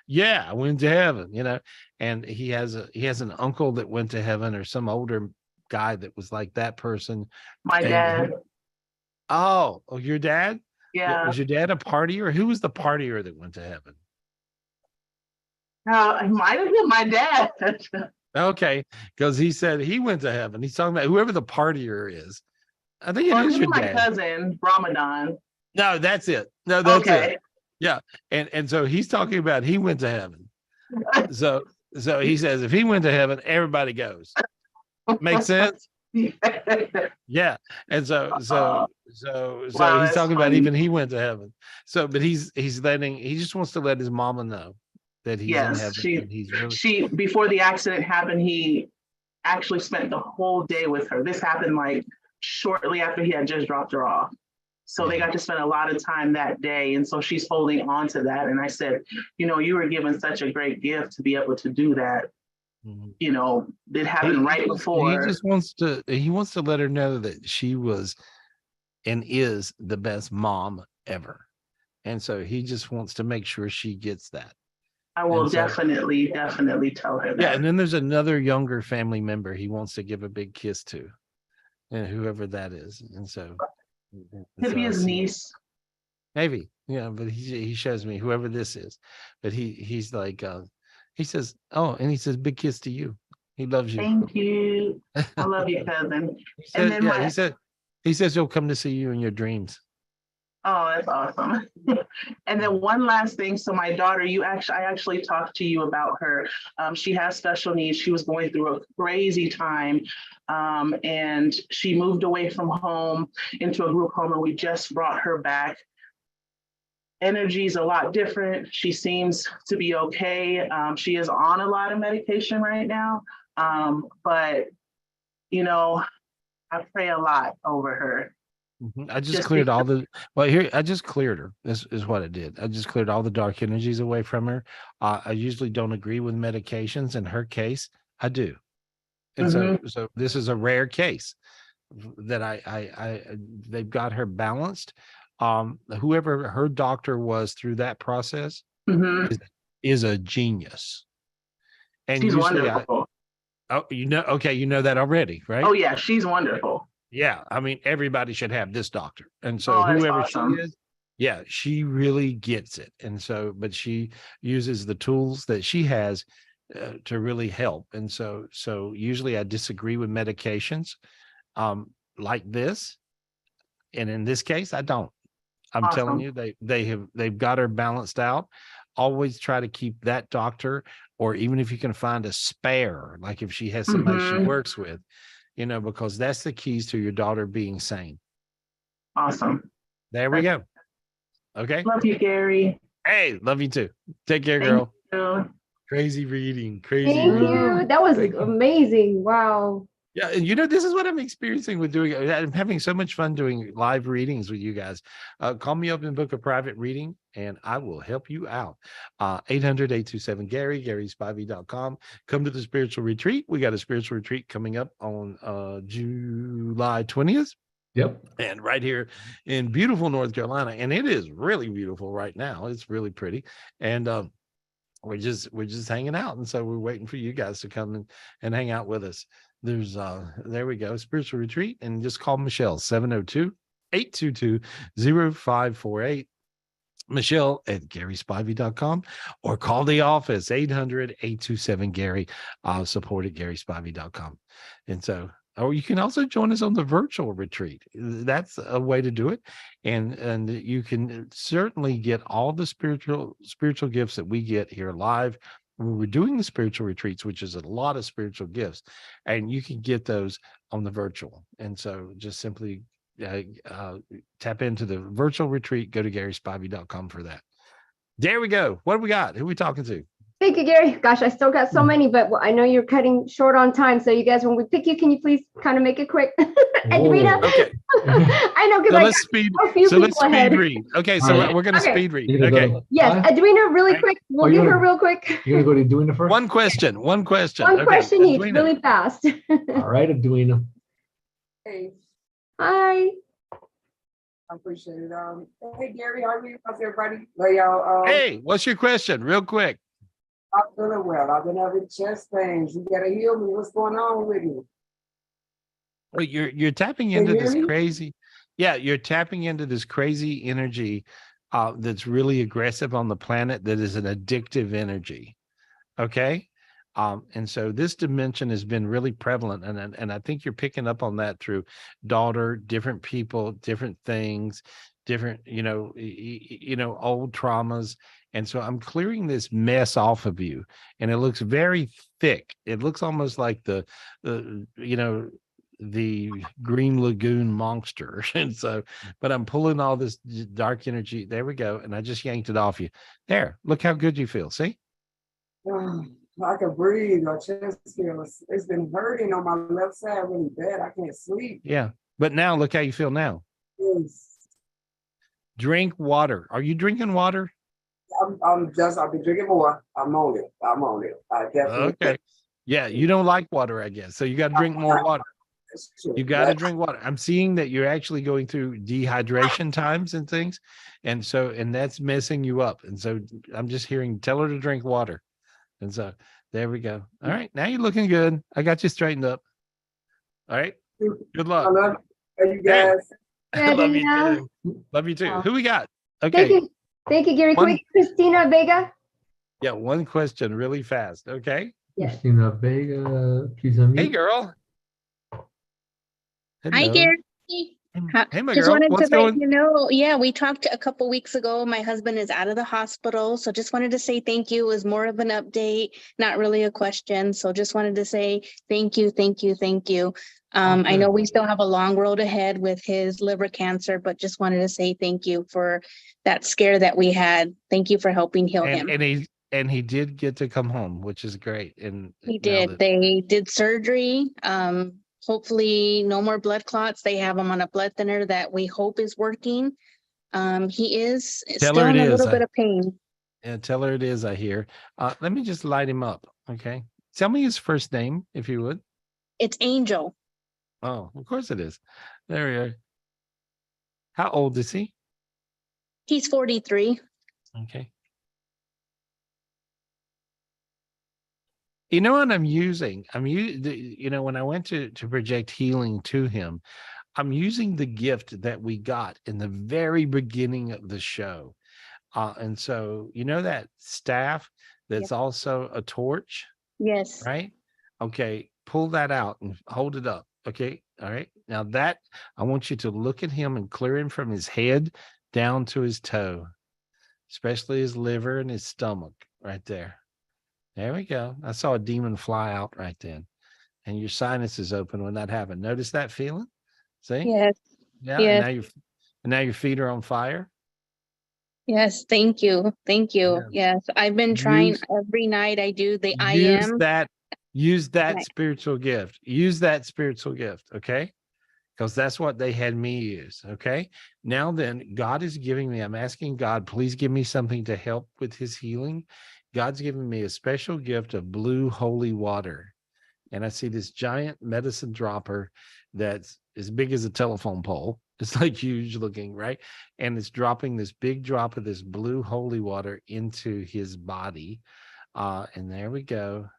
yeah, I went to heaven, and he has an uncle that went to heaven, or some older guy that was like that person. My dad. Oh, your dad? Yeah. Was your dad a partier? Who was the partier that went to heaven? It might have been my dad. Okay, because he said he went to heaven. He's talking about whoever the partier is. I think it is your my dad. cousin, Ramadan. No, that's it. No, that's okay. it. Yeah. And so he's talking about he went to heaven. So he says if he went to heaven, everybody goes. Makes sense? Yeah. And so Wow, he's talking about funny. even he went to heaven. So but he just wants to let his mama know that he's in heaven. And he's really before the accident happened, he actually spent the whole day with her. This happened like shortly after he had just dropped her off. So they got to spend a lot of time that day. And so she's holding on to that. And I said, you were given such a great gift to be able to do that. It happened right before. He just wants to let her know that she was and is the best mom ever. And so he just wants to make sure she gets that. I will definitely tell her that. Yeah. And then there's another younger family member he wants to give a big kiss to, and whoever that is. And so could be his niece. Maybe, yeah, but he shows me whoever this is. But he's like, he says, oh, and he says, big kiss to you. He loves you. Thank you. I love you, cousin. He says he'll come to see you in your dreams. Oh, that's awesome. And then one last thing. So my daughter, I actually talked to you about her. She has special needs. She was going through a crazy time. And she moved away from home into a group home, and we just brought her back. Energy is a lot different. She seems to be okay. She is on a lot of medication right now. But, I pray a lot over her. I just cleared I just cleared her. This is what I did. I just cleared all the dark energies away from her. I usually don't agree with medications. In her case, I do. And so this is a rare case that they've got her balanced. Whoever her doctor was through that process is a genius. And she's wonderful. You know that already, right? Oh yeah, she's wonderful. Yeah, I mean, everybody should have this doctor. And so whoever she is, yeah, she really gets it. And so, but she uses the tools that she has to really help. And so usually I disagree with medications like this. And in this case, I don't. I'm telling you, they've got her balanced out. Always try to keep that doctor, or even if you can find a spare, like if she has somebody she works with, because that's the keys to your daughter being sane. Awesome. There we go. Okay. Love you, Gary. Hey, love you too. Take care, girl. Thank you. Crazy reading. Thank you. That was amazing. Wow. Yeah, and this is what I'm experiencing with doing. I'm having so much fun doing live readings with you guys. Call me up and book a private reading, and I will help you out. 800-827-GARY, GarySpivey.com. Come to the spiritual retreat. We got a spiritual retreat coming up on July 20th. Yep. And right here in beautiful North Carolina, and it is really beautiful right now. It's really pretty, and we're just hanging out, and so we're waiting for you guys to come and hang out with us. There's there we go, spiritual retreat, and just call Michelle 702-822-0548. Michelle at GarySpivey.com, or call the office 800-827-GARY. Support at GarySpivey.com. And so, or you can also join us on the virtual retreat. That's a way to do it. And you can certainly get all the spiritual gifts that we get here live when we're doing the spiritual retreats, which is a lot of spiritual gifts, and you can get those on the virtual. And so just simply tap into the virtual retreat, go to GarySpivey.com for that. There we go. What do we got? Who are we talking to? Thank you, Gary. Gosh, I still got so many, but I know you're cutting short on time. So you guys, when we pick you, can you please kind of make it quick? Edwina, okay. I know, because let's speed read. Okay, so we're going to speed read. Okay. Yes, Edwina, really quick. We'll get her real quick. You're going to go to Edwina first? One question. One question each, really fast. All right, Edwina. Hey. Hi. I appreciate it. Hey, Gary, how are you? How's everybody? Y'all, hey, what's your question? Real quick. I'm feeling well. I've been having chest pains. You gotta heal me. What's going on with me? Well, you're tapping into this crazy, you're tapping into this crazy energy that's really aggressive on the planet, that is an addictive energy. Okay. And so this dimension has been really prevalent, and I think you're picking up on that through daughter, different people, different things, different, old traumas. And so I'm clearing this mess off of you, and it looks very thick. It looks almost like the Green Lagoon monster. And so, but I'm pulling all this dark energy. There we go. And I just yanked it off you. There, look how good you feel. See? I can breathe. My chest feels, it's been hurting on my left side really bad. I can't sleep. Yeah. But now look how you feel now. Yes. Drink water. Are you drinking water? I've been drinking more. I'm on it. I definitely. Okay. Yeah. You don't like water, I guess. So you got to drink more water. You got to drink water. I'm seeing that you're actually going through dehydration times and things. And that's messing you up. And so I'm just hearing, tell her to drink water. And so there we go. All right. Now you're looking good. I got you straightened up. All right. Good luck. I love you guys. I love you too. Love you too. Who we got? Okay. Thank you, Gary. Quick, Christina Vega. Yeah, one question really fast. Okay. Yes. Christina Vega, please unmute. Hey, girl. Hello. Hi, Gary. Hey, my Just girl. wanted What's to let going? you know, we talked a couple weeks ago. My husband is out of the hospital, so just wanted to say thank you. It was more of an update, not really a question. So just wanted to say thank you. I know we still have a long road ahead with his liver cancer, but just wanted to say thank you for that scare that we had. Thank you for helping heal him. And he did get to come home, which is great. And he did. They did surgery. Hopefully no more blood clots. They have him on a blood thinner that we hope is working. He is still in a little bit of pain. Yeah, tell her it is, I hear. Let me just light him up. Okay. Tell me his first name, if you would. It's Angel. Oh, of course it is. There we are. How old is he? He's 43. Okay. You know what I'm using? When I went to project healing to him, I'm using the gift that we got in the very beginning of the show. And so, that staff that's also a torch? Yes. Right? Okay. Pull that out and hold it up. Okay. All right. Now I want you to look at him and clear him from his head down to his toe, especially his liver and his stomach right there. There we go. I saw a demon fly out right then. And your sinus is open when that happened. Notice that feeling? See? Yes. Yeah. Yes. And now your feet are on fire. Yes. Thank you. Yes. I've been trying every night. I do the I am. Use that Right. spiritual gift. Use that spiritual gift, okay? Because that's what they had me use, okay? Now then, God is giving me, I'm asking God, please give me something to help with his healing. God's giving me a special gift of blue holy water. And I see this giant medicine dropper that's as big as a telephone pole. It's like huge looking, right? And it's dropping this big drop of this blue holy water into his body. And there we go.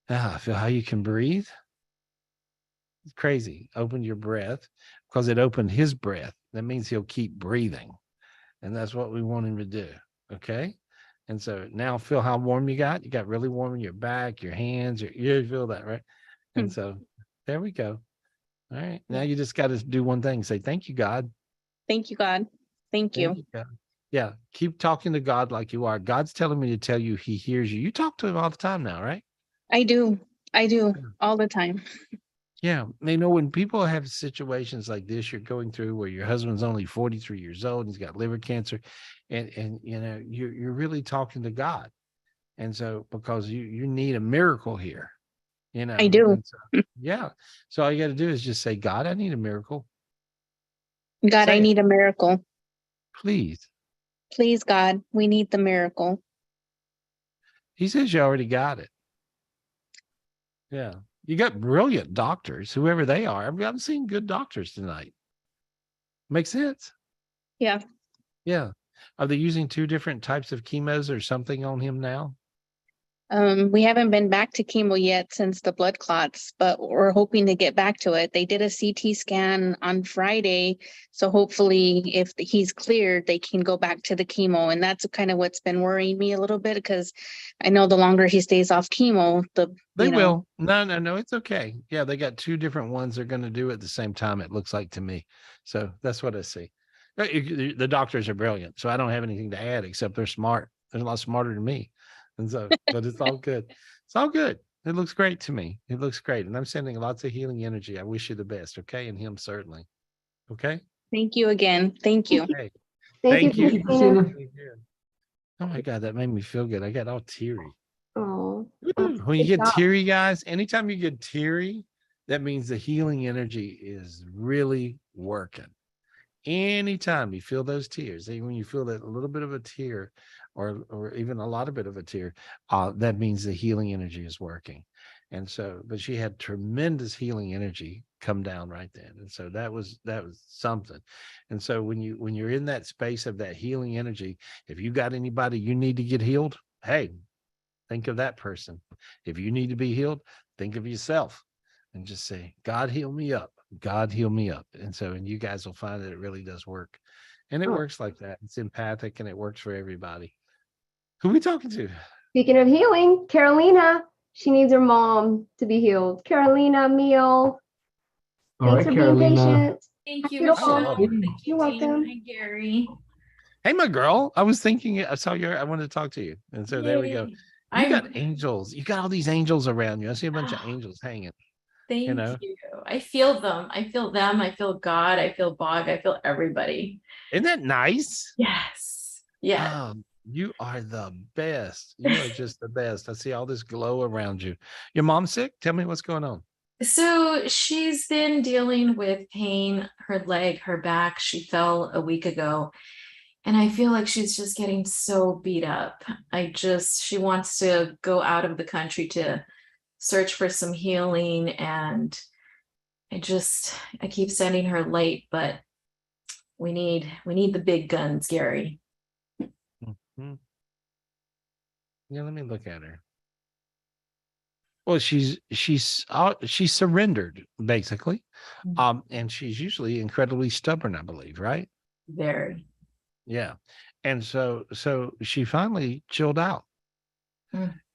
Feel how you can breathe. It's crazy. Open your breath because it opened his breath. That means he'll keep breathing. And that's what we want him to do. Okay. And so now feel how warm you got. You got really warm in your back, your hands, you feel that, right? And so there we go. All right. Now you just got to do one thing. Say, thank you, God. Thank you, God. Thank you. Thank you, God. Yeah. Keep talking to God like you are. God's telling me to tell you he hears you. You talk to him all the time now, right? I do all the time. Yeah. You know, when people have situations like this you're going through where your husband's only 43 years old and he's got liver cancer, and you know, you're really talking to God. And so because you need a miracle here, you know. I do. And so, yeah. So all you got to do is just say, God, I need a miracle. God, Say I it. need a miracle. Please. Please, God, we need the miracle. He says you already got it. Yeah. You got brilliant doctors, whoever they are. I'm seeing good doctors tonight. Makes sense. Yeah. Yeah. Are they using 2 different types of chemos or something on him now? We haven't been back to chemo yet since the blood clots, but we're hoping to get back to it. They did a CT scan on Friday. So hopefully if he's cleared, they can go back to the chemo. And that's kind of what's been worrying me a little bit, because I know the longer he stays off chemo, They will. No, it's okay. Yeah, they got 2 different ones they're going to do at the same time, it looks like to me. So that's what I see. The doctors are brilliant, so I don't have anything to add except they're smart. They're a lot smarter than me. And so, but it's all good. It's all good. It looks great to me. It looks great. And I'm sending lots of healing energy. I wish you the best. Okay. And him certainly. Okay. Thank you again. Thank you. Okay. Thank you, you. Christina. Oh my God, that made me feel good. I got all teary. Oh, When you get teary, guys, anytime you get teary, that means the healing energy is really working. Anytime you feel those tears, even when you feel that a little bit of a tear or even a lot of bit of a tear, that means the healing energy is working. And so, but she had tremendous healing energy come down right then. And so that was something. And so when you're in that space of that healing energy, if you got anybody you need to get healed, hey, think of that person. If you need to be healed, think of yourself and just say, God, heal me up. God, heal me up. And so, and you guys will find that it really does work. And it works like that. It's empathic and it works for everybody. Who are we talking to? Speaking of healing, Carolina, she needs her mom to be healed. Carolina Meal. Thanks for being patient. Thank you, Beautiful. Michelle. Thank you, You're welcome. Hi, Gary. Hey, my girl. I was thinking, I saw I wanted to talk to you. And so there we go. You got angels. You got all these angels around you. I see a bunch of angels hanging. Thank you. I feel them. I feel them. I feel God. I feel Bog. I feel everybody. Isn't that nice? Yes. Yeah. You are the best. You are just the best. I see all this glow around you. Your mom's sick? Tell me what's going on. So she's been dealing with pain, her leg, her back. She fell a week ago. And I feel like she's just getting so beat up. She wants to go out of the country to search for some healing. And I keep sending her late, but we need the big guns, Gary. Mm-hmm. Yeah, let me look at her. Well, she's surrendered basically, and she's usually incredibly stubborn, I believe, right? Very. Yeah, and so she finally chilled out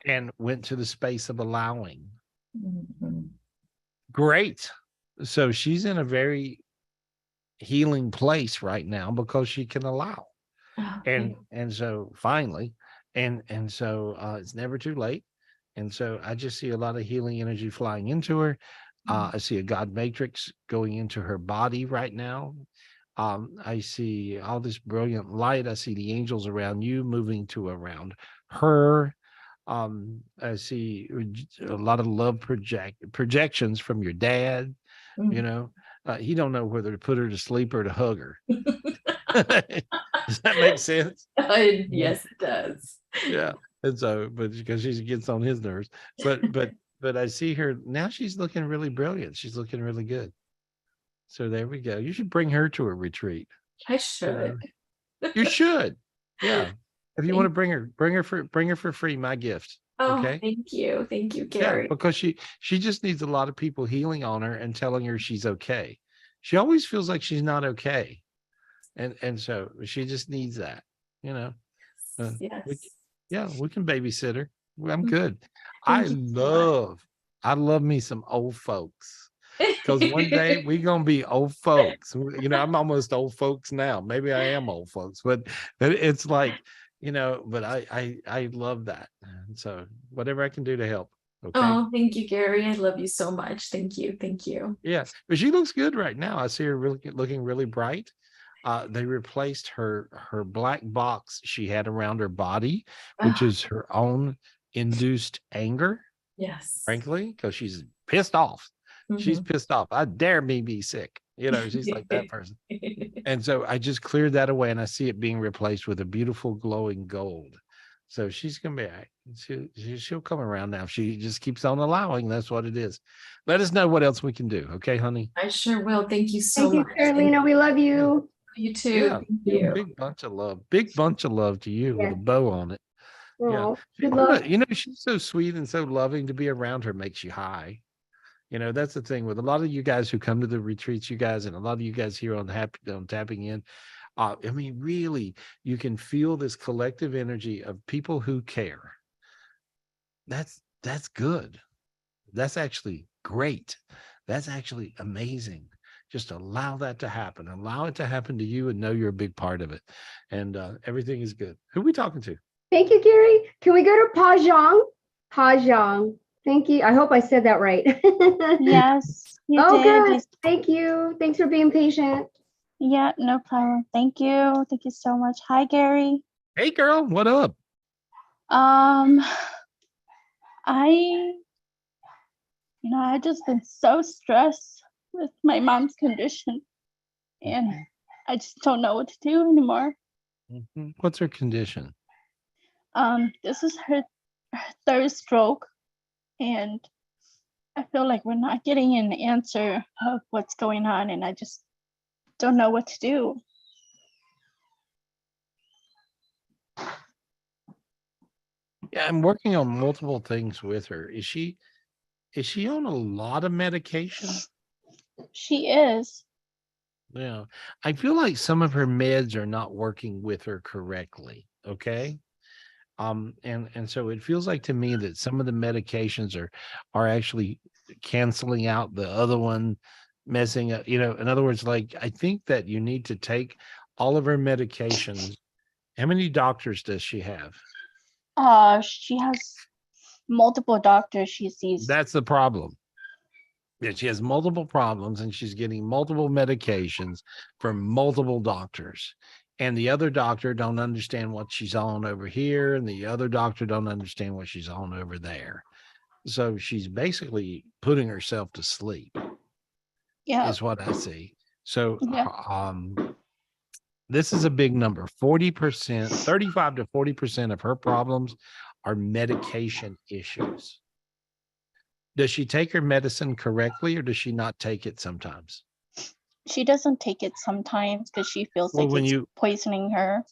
and went to the space of allowing. Great. So she's in a very healing place right now because she can allow. And so finally, and so it's never too late. And so I just see a lot of healing energy flying into her. I see a God matrix going into her body right now. I see all this brilliant light. I see the angels around you moving to around her. I see a lot of love projections from your dad. You know, he don't know whether to put her to sleep or to hug her. Does that make sense? Yes, it does. Yeah. And so, but because she gets on his nerves, but I see her now, she's looking really brilliant. She's looking really good. So there we go. You should bring her to a retreat. I should. You should. Yeah. If you want to Thank bring her for free, my gift. Oh, Okay. thank you. Thank you, Yeah, Gary. because she just needs a lot of people healing on her and telling her she's okay. She always feels like she's not okay. And so she just needs that, you know. Yes. We can babysit her. I'm Mhm. good. Thank you so I love me some old folks. Because one day we're gonna be old folks. You know, I'm almost old folks now. Maybe I am old folks, but it's like, you know, but I love that. And so whatever I can do to help. Okay. Oh, thank you, Gary. I love you so much. Thank you. Thank you. Yeah, but she looks good right now. I see her really looking really bright. They replaced her black box she had around her body, which is her own induced anger. Yes. Frankly, because she's pissed off. She's pissed off. I dare me be sick. You know, she's like that person. And so I just cleared that away, and I see it being replaced with a beautiful glowing gold. So she's gonna be all right. She'll come around now. If she just keeps on allowing, that's what it is. Let us know what else we can do. Okay, honey? I sure will. Thank you so Thank you, much. Carolina. We love you. You too. Yeah. Thank you. Big bunch of love. Big bunch of love to you with a bow on it. Yeah. Oh, good luck. You know, she's so sweet and so loving. To be around her makes you high. You know, that's the thing with a lot of you guys who come to the retreats, you guys, and a lot of you guys here on Tapping In. I mean, really, you can feel this collective energy of people who care. That's good. That's actually great. That's actually amazing. Just allow that to happen. Allow it to happen to you and know you're a big part of it. And everything is good. Who are we talking to? Thank you, Gary. Can we go to Pajong? Pajong. Thank you. I hope I said that right. Yes, you Oh, did. good. Thank you. Thanks for being patient. Yeah, no problem. Thank you. Thank you so much. Hi, Gary. Hey, girl. What up? I just been so stressed with my mom's condition, and I just don't know what to do anymore. What's her condition? This is her third stroke, and I feel like we're not getting an answer of what's going on, and I just don't know what to do. Yeah, I'm working on multiple things with her. Is she on a lot of medication? She is. Yeah. I feel like some of her meds are not working with her correctly. Okay. And so it feels like to me that some of the medications are actually canceling out the other one, messing up, you know, in other words, like I think that you need to take all of her medications. How many doctors does she have? She has multiple doctors she sees. That's the problem. Yeah, she has multiple problems and she's getting multiple medications from multiple doctors. And the other doctor don't understand what she's on over here, and the other doctor don't understand what she's on over there. So she's basically putting herself to sleep. Yeah, is what I see. So yeah. this is a big number. 40%, 35 to 40% of her problems are medication issues. Does she take her medicine correctly, or does she not take it sometimes? She doesn't take it sometimes because she feels like it's poisoning her.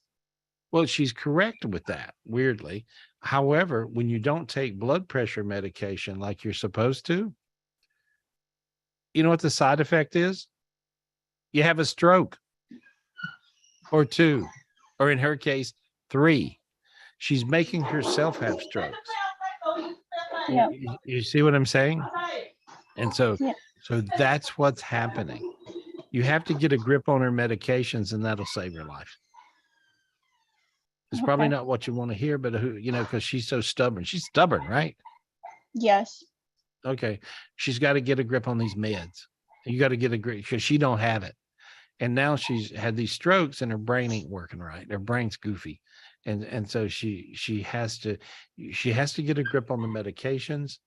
Well, she's correct with that, weirdly. However, when you don't take blood pressure medication like you're supposed to, you know what the side effect is? You have a stroke or two, or in her case, 3. She's making herself have strokes. Yeah. You see what I'm saying? And so that's what's happening. You have to get a grip on her medications, and that'll save her life. It's probably not what you want to hear, but because she's so stubborn. She's stubborn, right? Yes. Okay. She's got to get a grip on these meds. You got to get a grip because she don't have it. And now she's had these strokes and her brain ain't working right. Her brain's goofy. and so she has to get a grip on the medications.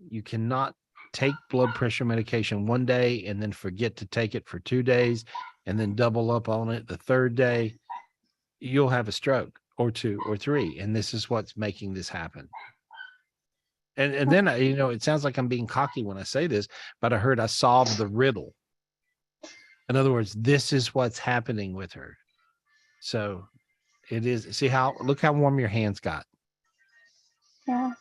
You cannot take blood pressure medication one day and then forget to take it for 2 days and then double up on it the third day. You'll have a stroke or 2 or 3, and this is what's making this happen. And then it sounds like I'm being cocky when I say this, but I heard I solved the riddle. In other words, this is what's happening with her. So it is. Look how warm your hands got. Yeah.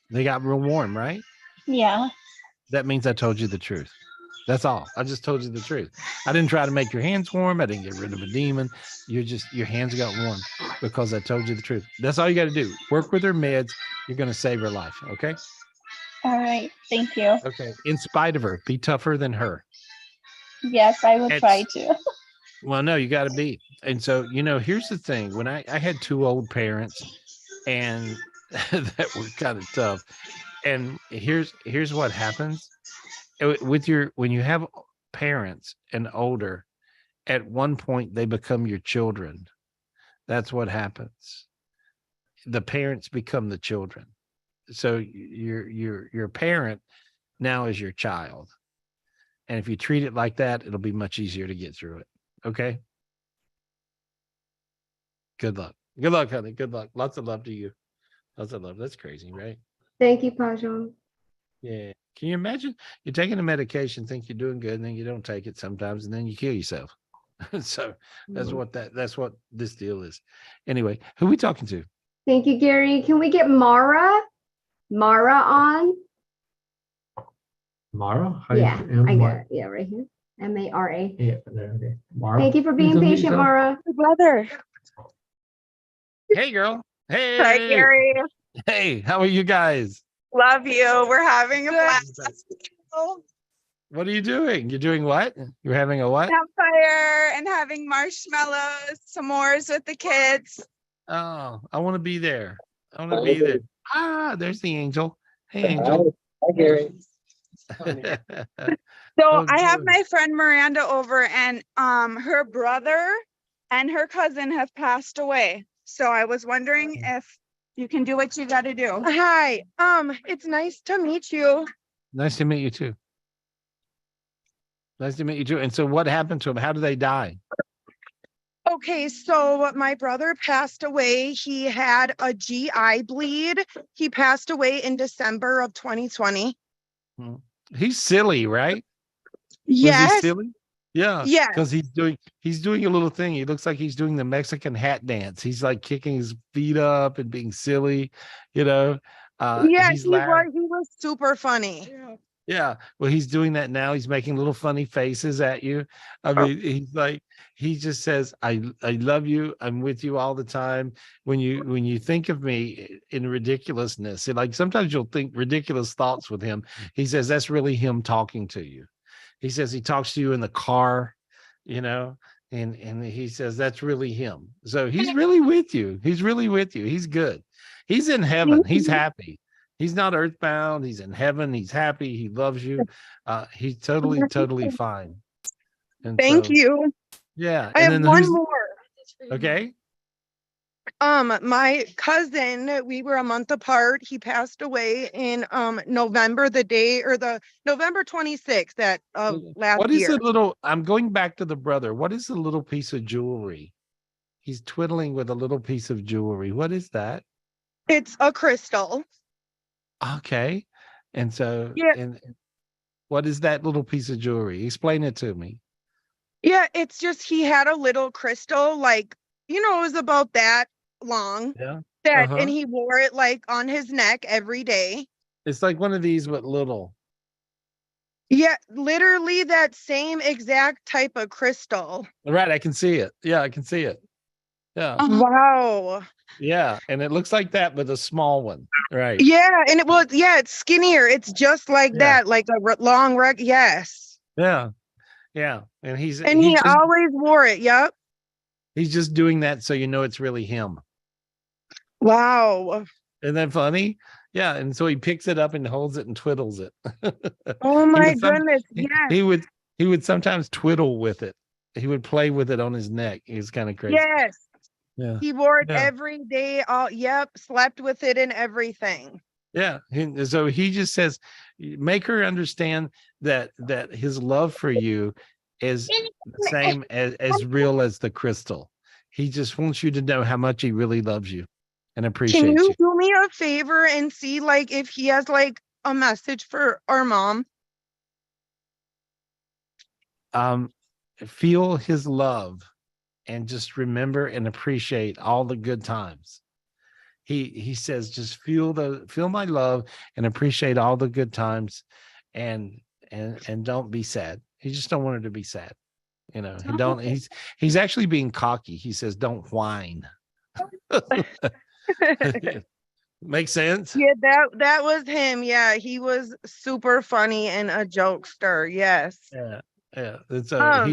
They got real warm, right? Yeah. That means I told you the truth. That's all. I just told you the truth. I didn't try to make your hands warm. I didn't get rid of a demon. Your hands got warm because I told you the truth. That's all you got to do. Work with her meds. You're going to save her life. Okay. All right. Thank you. Okay. In spite of her, be tougher than her. Yes, I will try to. Well, no, you got to be. And so, here's the thing. When I had 2 old parents and that were kind of tough. And here's what happens when you have parents and older, at one point they become your children. That's what happens. The parents become the children. So your parent now is your child. And if you treat it like that, it'll be much easier to get through it. Okay. Good luck. Good luck, honey. Good luck. Lots of love to you. Lots of love. That's crazy, right? Thank you, Pajon. Yeah. Can you imagine you're taking a medication, think you're doing good, and then you don't take it sometimes, and then you kill yourself. So that's what this deal is. Anyway, who are we talking to? Thank you, Gary. Can we get Mara on? Mara? Yeah, I got it. Yeah, right here. Mara. Yeah, there. Okay. Mara. Thank you for being patient, Mara. Brother. Hey, girl. Hey. Hi, Gary. Hey, how are you guys? Love you. We're having a blast. What are you doing? You're doing what? You're having a what? Campfire and having marshmallows, s'mores with the kids. Oh, I want to be there. I want to be there. Ah, there's the angel. Hey, angel. Hi, Gary. So I have my friend Miranda over, and her brother and her cousin have passed away. So I was wondering if you can do what you got to do. Hi. It's nice to meet you. Nice to meet you too. Nice to meet you too. And so what happened to him? How did they die? Okay, so my brother passed away. He had a GI bleed. He passed away in December of 2020. He's silly, right? Yes. Was he silly? Yeah. Yeah. Because he's doing a little thing. He looks like he's doing the Mexican hat dance. He's like kicking his feet up and being silly, Yeah, he was super funny. Yeah. Well, he's doing that now. He's making little funny faces at you. I mean, he just says, I love you. I'm with you all the time. When you think of me in ridiculousness, like sometimes you'll think ridiculous thoughts with him. He says, that's really him talking to you. He says he talks to you in the car, and he says, that's really him. So he's really with you. He's really with you. He's good. He's in heaven. He's happy. He's not earthbound. He's in heaven. He's happy. He loves you. He's totally fine. And Thank you. Yeah. I have one more. Okay. My cousin, we were a month apart. He passed away in November, the November 26th that last What is year. I'm going back to the brother. What is the little piece of jewelry? He's twiddling with a little piece of jewelry. What is that? It's a crystal. Okay. And so, and what is that little piece of jewelry? Explain it to me. Yeah, it's just he had a little crystal, like, it was about that long. Yeah. And he wore it like on his neck every day. It's like one of these, but little. Yeah, literally that same exact type of crystal. Right. I can see it. Yeah, I can see it. Yeah. Wow. Yeah. And it looks like that, but a small one. Right. Yeah. And it's skinnier. It's just like that, like a long yes. Yeah. Yeah. And he always wore it. Yep. He's just doing that so it's really him. Wow. Isn't that funny? Yeah. And so he picks it up and holds it and twiddles it. Oh my goodness. Yes. He would sometimes twiddle with it. He would play with it on his neck. He was kind of crazy. Yes. Yeah. He wore it Yeah. every day. All yep, slept with it and everything. Yeah. So he just says, make her understand that his love for you is the same as real as the crystal. He just wants you to know how much he really loves you and Can appreciates you you. do me a favor and see like if he has like a message for our mom? Feel his love and just remember and appreciate all the good times. He says, just feel my love and appreciate all the good times, and don't be sad. He just don't want her to be sad. You know, he's actually being cocky. He says, don't whine. Makes sense. Yeah, that was him. Yeah, he was super funny and a jokester. Yes. Yeah. And so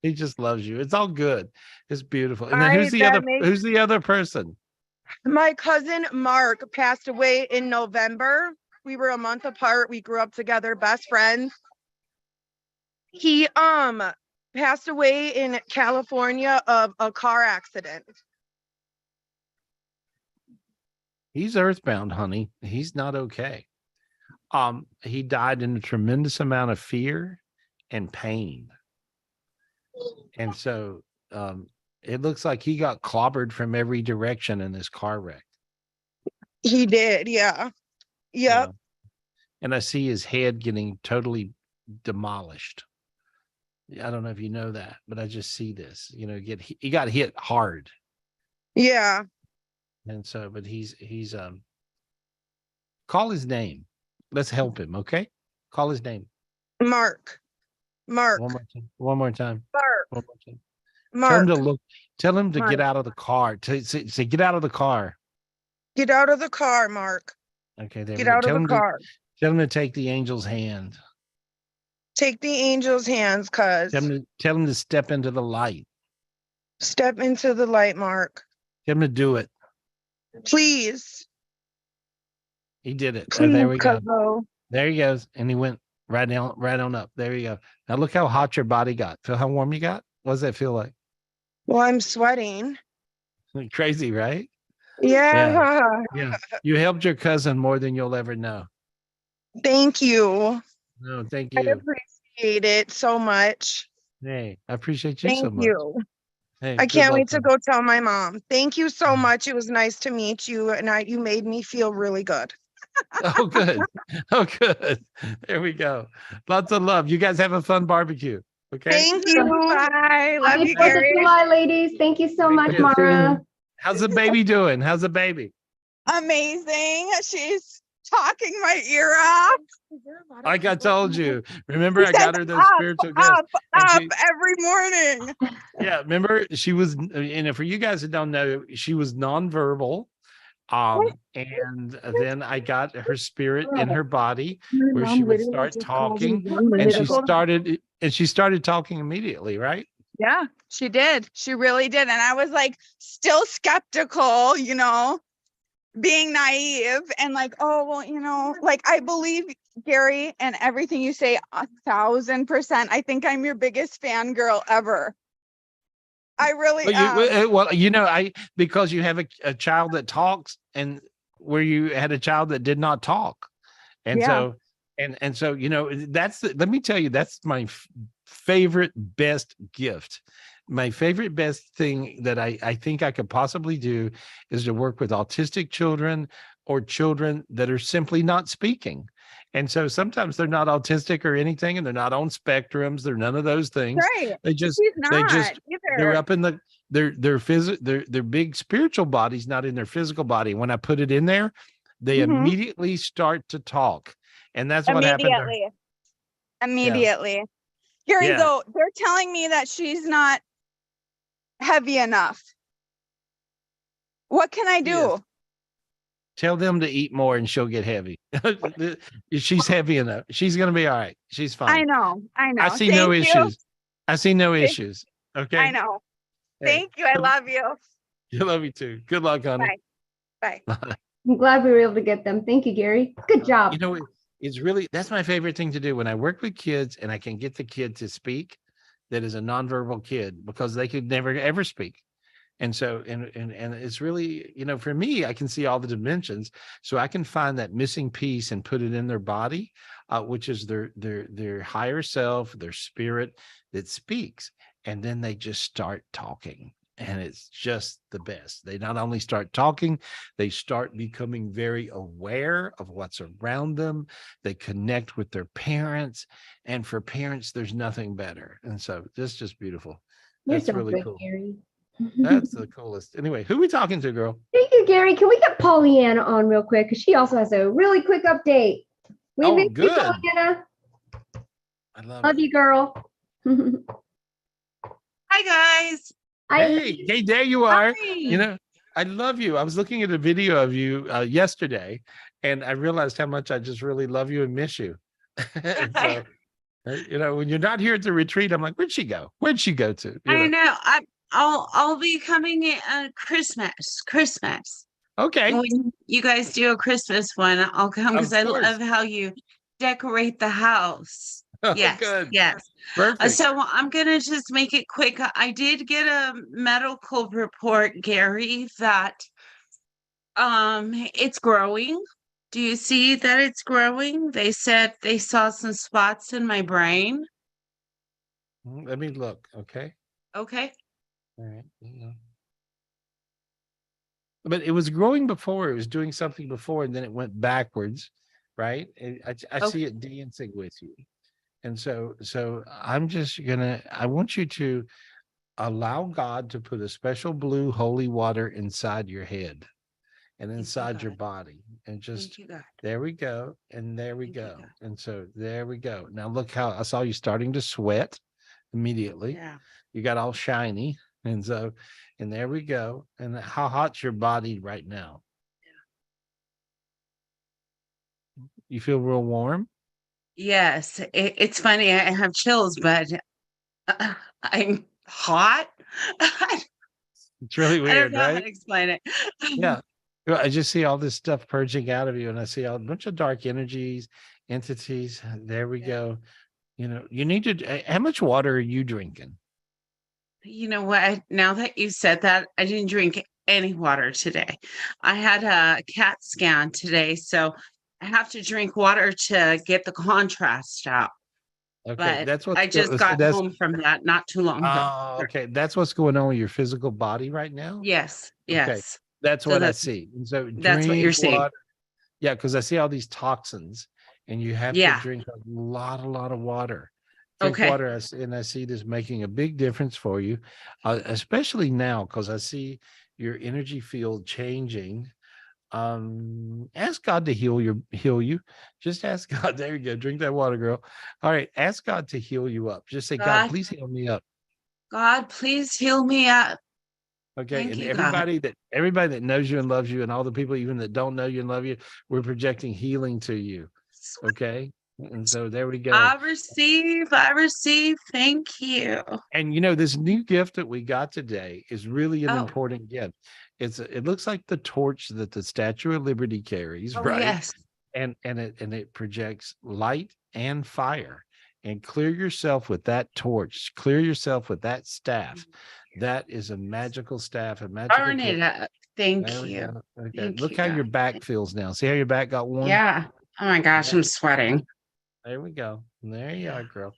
he just loves you. It's all good. It's beautiful. And then who's the other person? My cousin Mark passed away in November. We were a month apart. We grew up together, best friends. He passed away in California of a car accident. He's earthbound, honey. He's not okay. He died in a tremendous amount of fear and pain. And so it looks like he got clobbered from every direction in this car wreck. He did, yeah. Yep. And I see his head getting totally demolished. I don't know if you know that, but I just see this. You know, he got hit hard. Yeah. And so, but he's call his name. Let's help him, okay? Call his name. Mark. One more time. Mark. One more time. Mark. Tell him to look. Tell him to Mark. get out of the car. Say, get out of the car. Get out of the car, Mark. Okay, there Get we go. out of the car. Tell him to take the angel's hand. Take the angel's hands, cuz. Tell him to step into the light. Step into the light, Mark. Tell him to do it. Please. He did it. Please, there we go. cuzzo. There he goes. And he went right on up. There you go. Now look how hot your body got. Feel how warm you got? What does that feel like? Well, I'm sweating. Crazy, right? Yeah. Yeah. You helped your cousin more than you'll ever know. Thank you. No, thank I you. appreciate it so much. Hey, I appreciate you Thank so much. you. Hey, I good can't luck, wait to honey. go tell my mom. Thank you so much. It was nice to meet you, and you made me feel really good. Oh, good. Oh, good. There we go. Lots of love. You guys have a fun barbecue. Okay. Thank you. Bye. Love Happy you, 4th of Gary. July, ladies. Thank you so much, Mara. How's the baby doing? How's the baby? Amazing. She's talking my ear off. Like I told you. Remember, She I got says her those up, spiritual gifts. up And every morning. yeah, remember she was, and for you guys that don't know, she was nonverbal. And then I got her spirit in her body where she would start talking, and she started talking immediately, right? Yeah, she did. She really did. And I was like still skeptical, being naive and like, oh, well, like I believe Gary and everything you say 1,000%. I think I'm your biggest fangirl ever. I really am. Because you have a child that talks, and where you had a child that did not talk. And so let me tell you, that's my favorite, best gift. My favorite, best thing that I think I could possibly do is to work with autistic children or children that are simply not speaking. And so sometimes they're not autistic or anything, and they're not on spectrums. They're none of those things. Right. They're up in their big spiritual body's not in their physical body. When I put it in there, they immediately start to talk. And that's what happened. Immediately. Gary, though, they're telling me that she's not heavy enough. What can I do? Yes. Tell them to eat more and she'll get heavy. She's heavy enough. She's going to be all right. She's fine. I know. I see no issues. I see no issues. Okay. I know. Thank you. I love you. You love you too. Good luck, honey. Bye. I'm glad we were able to get them. Thank you, Gary. Good job. It's really, that's my favorite thing to do when I work with kids and I can get the kid to speak that is a nonverbal kid, because they could never ever speak. And so, and it's really, you know, for me, I can see all the dimensions, so I can find that missing piece and put it in their body, which is their higher self, their spirit that speaks, and then they just start talking. And it's just the best. They not only start talking, they start becoming very aware of what's around them. They connect with their parents. And for parents, there's nothing better. And so this is just beautiful. You're That's so really good, cool. Gary. That's the coolest. Anyway, who are we talking to, girl? Thank you, Gary. Can we get Pollyanna on real quick? Because she also has a really quick update. We Oh, miss you, good. Pollyanna. I love Love it. you, girl. Hi guys. Hey, there you are. Hi. You know, I love you. I was looking at a video of you yesterday, and I realized how much I just really love you and miss you. And so, you know, when you're not here at the retreat, I'm like, where'd she go? Where'd she go to? You I know. know. I'll be coming at Christmas. Okay. When you guys do a Christmas one, I'll come because Of I course. love how you decorate the house. Oh, Yes, good. yes. Perfect. So I'm gonna just make it quick. I did get a medical report, Gary, that it's growing. Do you see that it's growing? They said they saw some spots in my brain. Let me look. Okay. Okay. All right. But it was growing before. It was doing something before, and then it went backwards, right? I see it dancing with you. And so I'm just I want you to allow God to put a special blue holy water inside your head and inside your body. And just, there we go. And there we go. And so there we go. Now look how I saw you starting to sweat immediately. Yeah. You got all shiny. And so, and there we go. And how hot's your body right now? You feel real warm? Yes, it's funny. I have chills, but I'm hot. It's really I don't weird, know how right? to explain it. Yeah. Well, I just see all this stuff purging out of you, and I see a bunch of dark energies, entities. There we go. You know, you need to. How much water are you drinking? You know what? Now that you said that, I didn't drink any water today. I had a CAT scan today, so I have to drink water to get the contrast out. Okay, But that's what I just got home from that not too long ago. Oh, okay. That's what's going on with your physical body right now. Yes, Okay, yes. that's So what I see. And so that's what drink you're seeing. water. Yeah, because I see all these toxins, and you have to Yeah. drink a lot of water. Drink Okay. water, and I see this making a big difference for you, especially now because I see your energy field changing. Ask God to heal you. Just ask God. There you go. Drink that water, girl. All right. Ask God to heal you up. Just say, God, God, please heal me up. God, please heal me up. Okay. Thank And you, God. everybody that knows you and loves you, and all the people even that don't know you and love you, we're projecting healing to you. Okay. And so there we go. I receive. Thank you. And you know, this new gift that we got today is really an important gift. It looks like the torch that the Statue of Liberty carries, Oh, right? yes. And it projects light and fire. And clear yourself with that torch. Clear yourself with that staff. That is a magical staff, a magical Burn it torch. up. Thank There we you. go. Okay. Thank Look you, how God. your back feels now. See how your back got warm? Yeah. Oh my gosh, Yeah. I'm sweating. There we go. There you are, girl.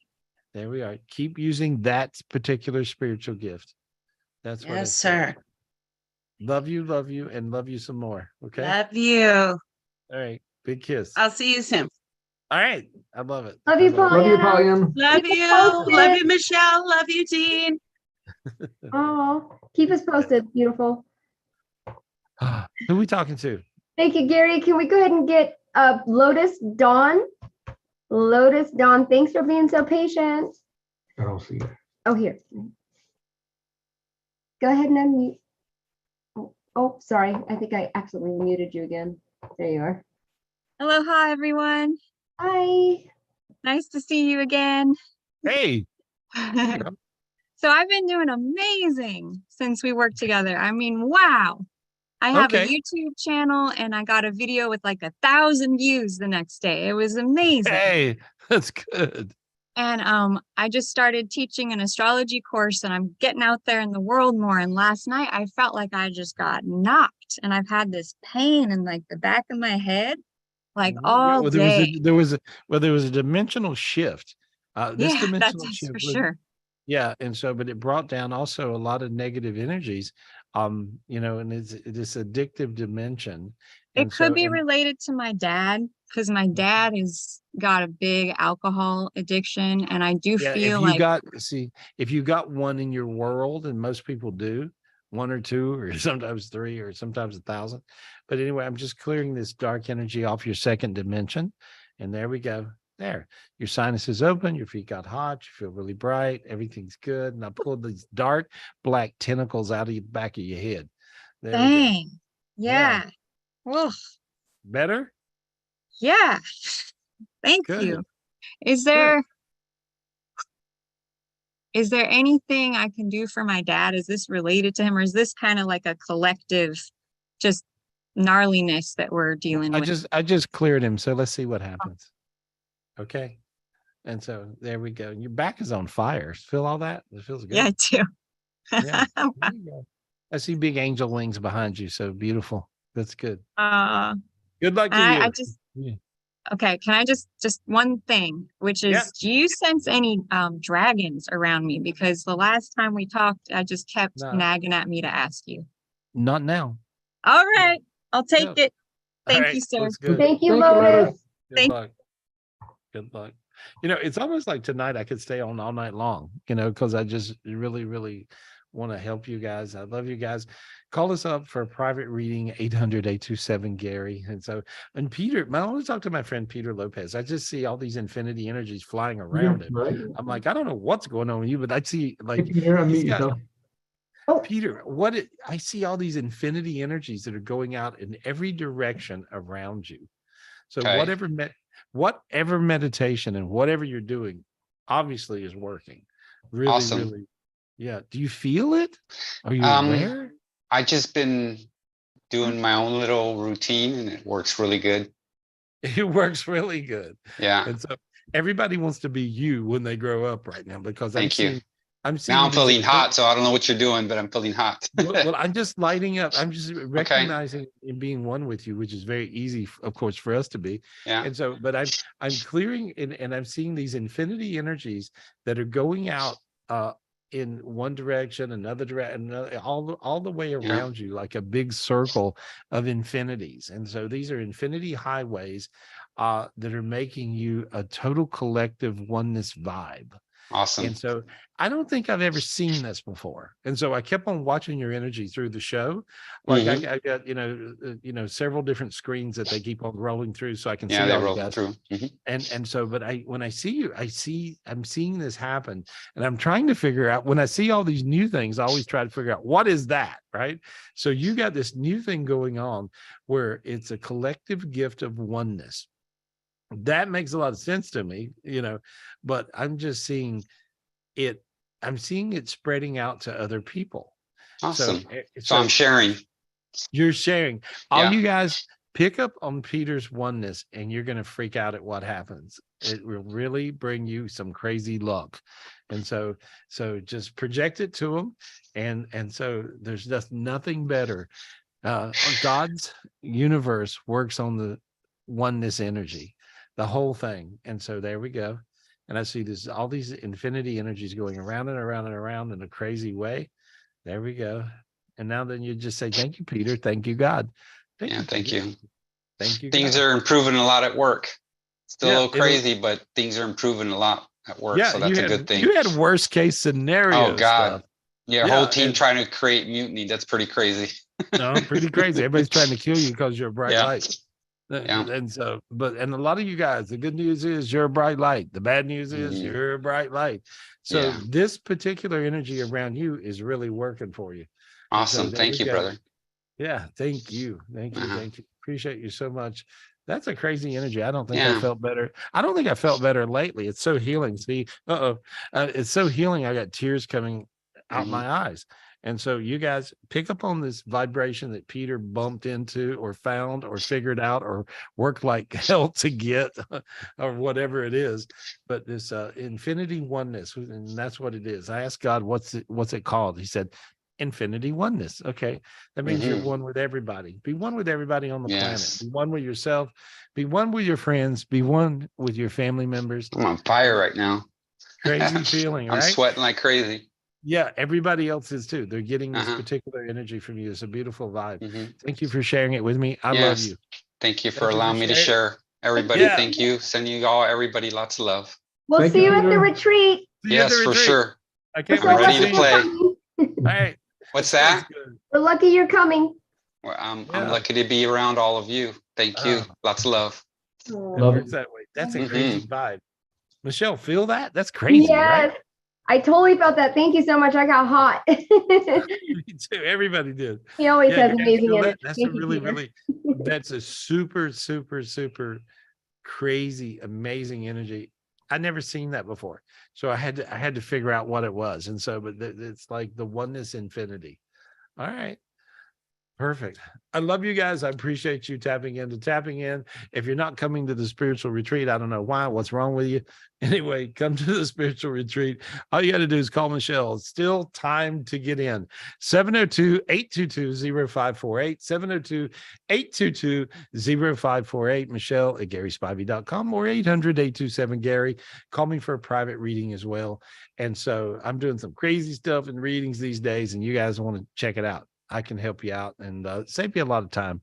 There we are. Keep using that particular spiritual gift. That's what I Yes, say. sir. Love you, and love you some more. Okay. Love you. All right. Big kiss. I'll see you soon. All right. I love it. Love you, Love you, Pollyanna. Pollyanna. Love Keep us you. posted. Love you, Michelle. Love you, Dean. Oh, keep us posted. Beautiful. Who are we talking to? Thank you, Gary. Can we go ahead and get Lotus Dawn? Lotus Dawn, thanks for being so patient. I don't see it. Oh, here. Go ahead and unmute. Oh, sorry. I think I accidentally muted you again. There you are. Aloha, everyone. Hi. Nice to see you again. Hey. So I've been doing amazing since we worked together. I mean, wow. I have a YouTube channel and I got a video with like 1,000 views the next day. It was amazing. Hey, that's good. And I just started teaching an astrology course and I'm getting out there in the world more. And last night I felt like I just got knocked and I've had this pain in like the back of my head, like all well, day. there was a dimensional shift. This Yeah, dimensional that's for shift sure. yeah, and so but it brought down also a lot of negative energies. You know, and it's this addictive dimension. It And could so be and related to my dad because my dad has got a big alcohol addiction, and I do yeah, feel like if you got one in your world, and most people do, one or two, or sometimes three, or sometimes 1,000. But anyway, I'm just clearing this dark energy off your second dimension. And there we go. There. Your sinus is open, your feet got hot, you feel really bright, everything's good. And I pulled these dark black tentacles out of the back of your head. There we go. dang. Yeah. Oof. Better? Yeah. Thank Good. you. Is there anything I can do for my dad? Is this related to him, or is this kind of like a collective just gnarliness that we're dealing with? I just cleared him, so let's see what happens. Okay. And so there we go. Your back is on fire. Feel all that? It feels good. Yeah, I do. Yeah. There you go. I see big angel wings behind you. So beautiful. That's good. Good luck to you. I just okay. Can I just one thing, which is, do you sense any dragons around me? Because the last time we talked, I just kept nagging at me to ask you. Not now. All right, I'll take it. Thank right, you, sir. that's good. Thank you, Lotus. Good luck. Good luck. You know, it's almost like tonight I could stay on all night long, you know, because I just really, really want to help you guys. I love you guys. Call us up for a private reading, 800-827-GARY. And Peter, I want to talk to my friend Peter Lopez. I just see all these infinity energies flying around him. Right. I'm like, I don't know what's going on with you, but I see like Peter, I see all these infinity energies that are going out in every direction around you. So whatever meditation and whatever you're doing obviously is working. Really, awesome. Really. Yeah. Do you feel it? Are you aware? I just been doing my own little routine and it works really good. It works really good. Yeah. And so everybody wants to be you when they grow up right now, because I'm seeing now I'm feeling hot, so I don't know what you're doing, but I'm feeling hot. well, I'm just lighting up. I'm just recognizing and being one with you, which is very easy, of course, for us to be. Yeah. And so, but I'm clearing and I'm seeing these infinity energies that are going out in one direction, another direction, all the way around you, like a big circle of infinities. And so these are infinity highways that are making you a total collective oneness vibe. Awesome. And so I don't think I've ever seen this before. And so I kept on watching your energy through the show. Like I got, several different screens that they keep on rolling through so I can see all you guys. Through. And so, but when I see you, I'm seeing this happen, and I'm trying to figure out, when I see all these new things, I always try to figure out what is that, right? So you got this new thing going on where it's a collective gift of oneness. That makes a lot of sense to me, but I'm just seeing it. I'm seeing it spreading out to other people. Awesome. So I'm sharing. You're sharing. All you guys pick up on Peter's oneness, and you're going to freak out at what happens. It will really bring you some crazy luck. And so just project it to him. And so there's just nothing better. God's universe works on the oneness energy, the whole thing. And so there we go. And I see all these infinity energies going around and around and around in a crazy way. There we go. And now then you just say, thank you, Peter. Thank you, God. Thank you. Thank you. Things are improving a lot at work. Still a little crazy, but things are improving a lot at work. Yeah, so that's a good thing. You had worst case scenario. Oh God. Stuff. Yeah, whole team trying to create mutiny. That's pretty crazy. No, pretty crazy. Everybody's trying to kill you because you're a bright light. Yeah. And so, and a lot of you guys, the good news is you're a bright light. The bad news is you're a bright light. So this particular energy around you is really working for you. Awesome. Thank you, brother. Yeah. Thank you. Thank you. Thank you. Appreciate you so much. That's a crazy energy. I don't think I felt better. I don't think I felt better lately. It's so healing. See, it's so healing. I got tears coming out my eyes. And so you guys pick up on this vibration that Peter bumped into or found or figured out or worked like hell to get or whatever it is. But this infinity oneness, and that's what it is. I asked God, what's it called? He said, infinity oneness. Okay. That means you're one with everybody. Be one with everybody on the planet. Be one with yourself. Be one with your friends. Be one with your family members. I'm on fire right now. Crazy feeling, right? I'm sweating like crazy. Yeah, everybody else is too. They're getting this particular energy from you. It's a beautiful vibe. Thank you for sharing it with me. I love you. Thank you for allowing me to share. Everybody, thank you. Sending you all, everybody, lots of love. We'll see you at the retreat. Yes, for sure. I can't I'm wait ready to play. All right. What's that? We're lucky you're coming. Well, I'm lucky to be around all of you. Thank you. Lots of love. Love it that way. That's a crazy vibe. Michelle, feel that? That's crazy, yes. right? I totally felt that. Thank you so much. I got hot. Me too. Everybody did. He always has amazing energy. That's a really, that's a super, super, super crazy, amazing energy. I'd never seen that before. So I had to figure out what it was. And so, but it's like the oneness infinity. All right. Perfect. I love you guys. I appreciate you tapping in. If you're not coming to the spiritual retreat, I don't know why. What's wrong with you? Anyway, come to the spiritual retreat. All you got to do is call Michelle. It's still time to get in. 702-822-0548. 702-822-0548. Michelle at GarySpivey.com or 800-827-GARY. Call me for a private reading as well. And so I'm doing some crazy stuff in readings these days, and you guys want to check it out. I can help you out and save you a lot of time,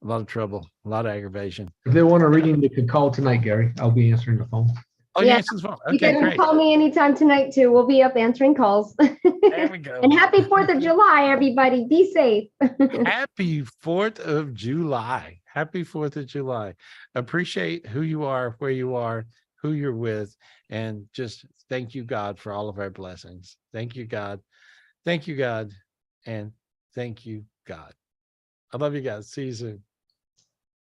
a lot of trouble, a lot of aggravation. If they want a reading, they can call tonight, Gary. I'll be answering the phone. Oh, yeah, answer the phone. Okay, you can great. call me anytime tonight too. We'll be up answering calls. There we go. And happy 4th of July, everybody. Be safe. Happy 4th of July. Happy 4th of July. Appreciate who you are, where you are, who you're with, and just thank you, God, for all of our blessings. Thank you, God. Thank you, God. And thank you, God. I love you guys. See you soon.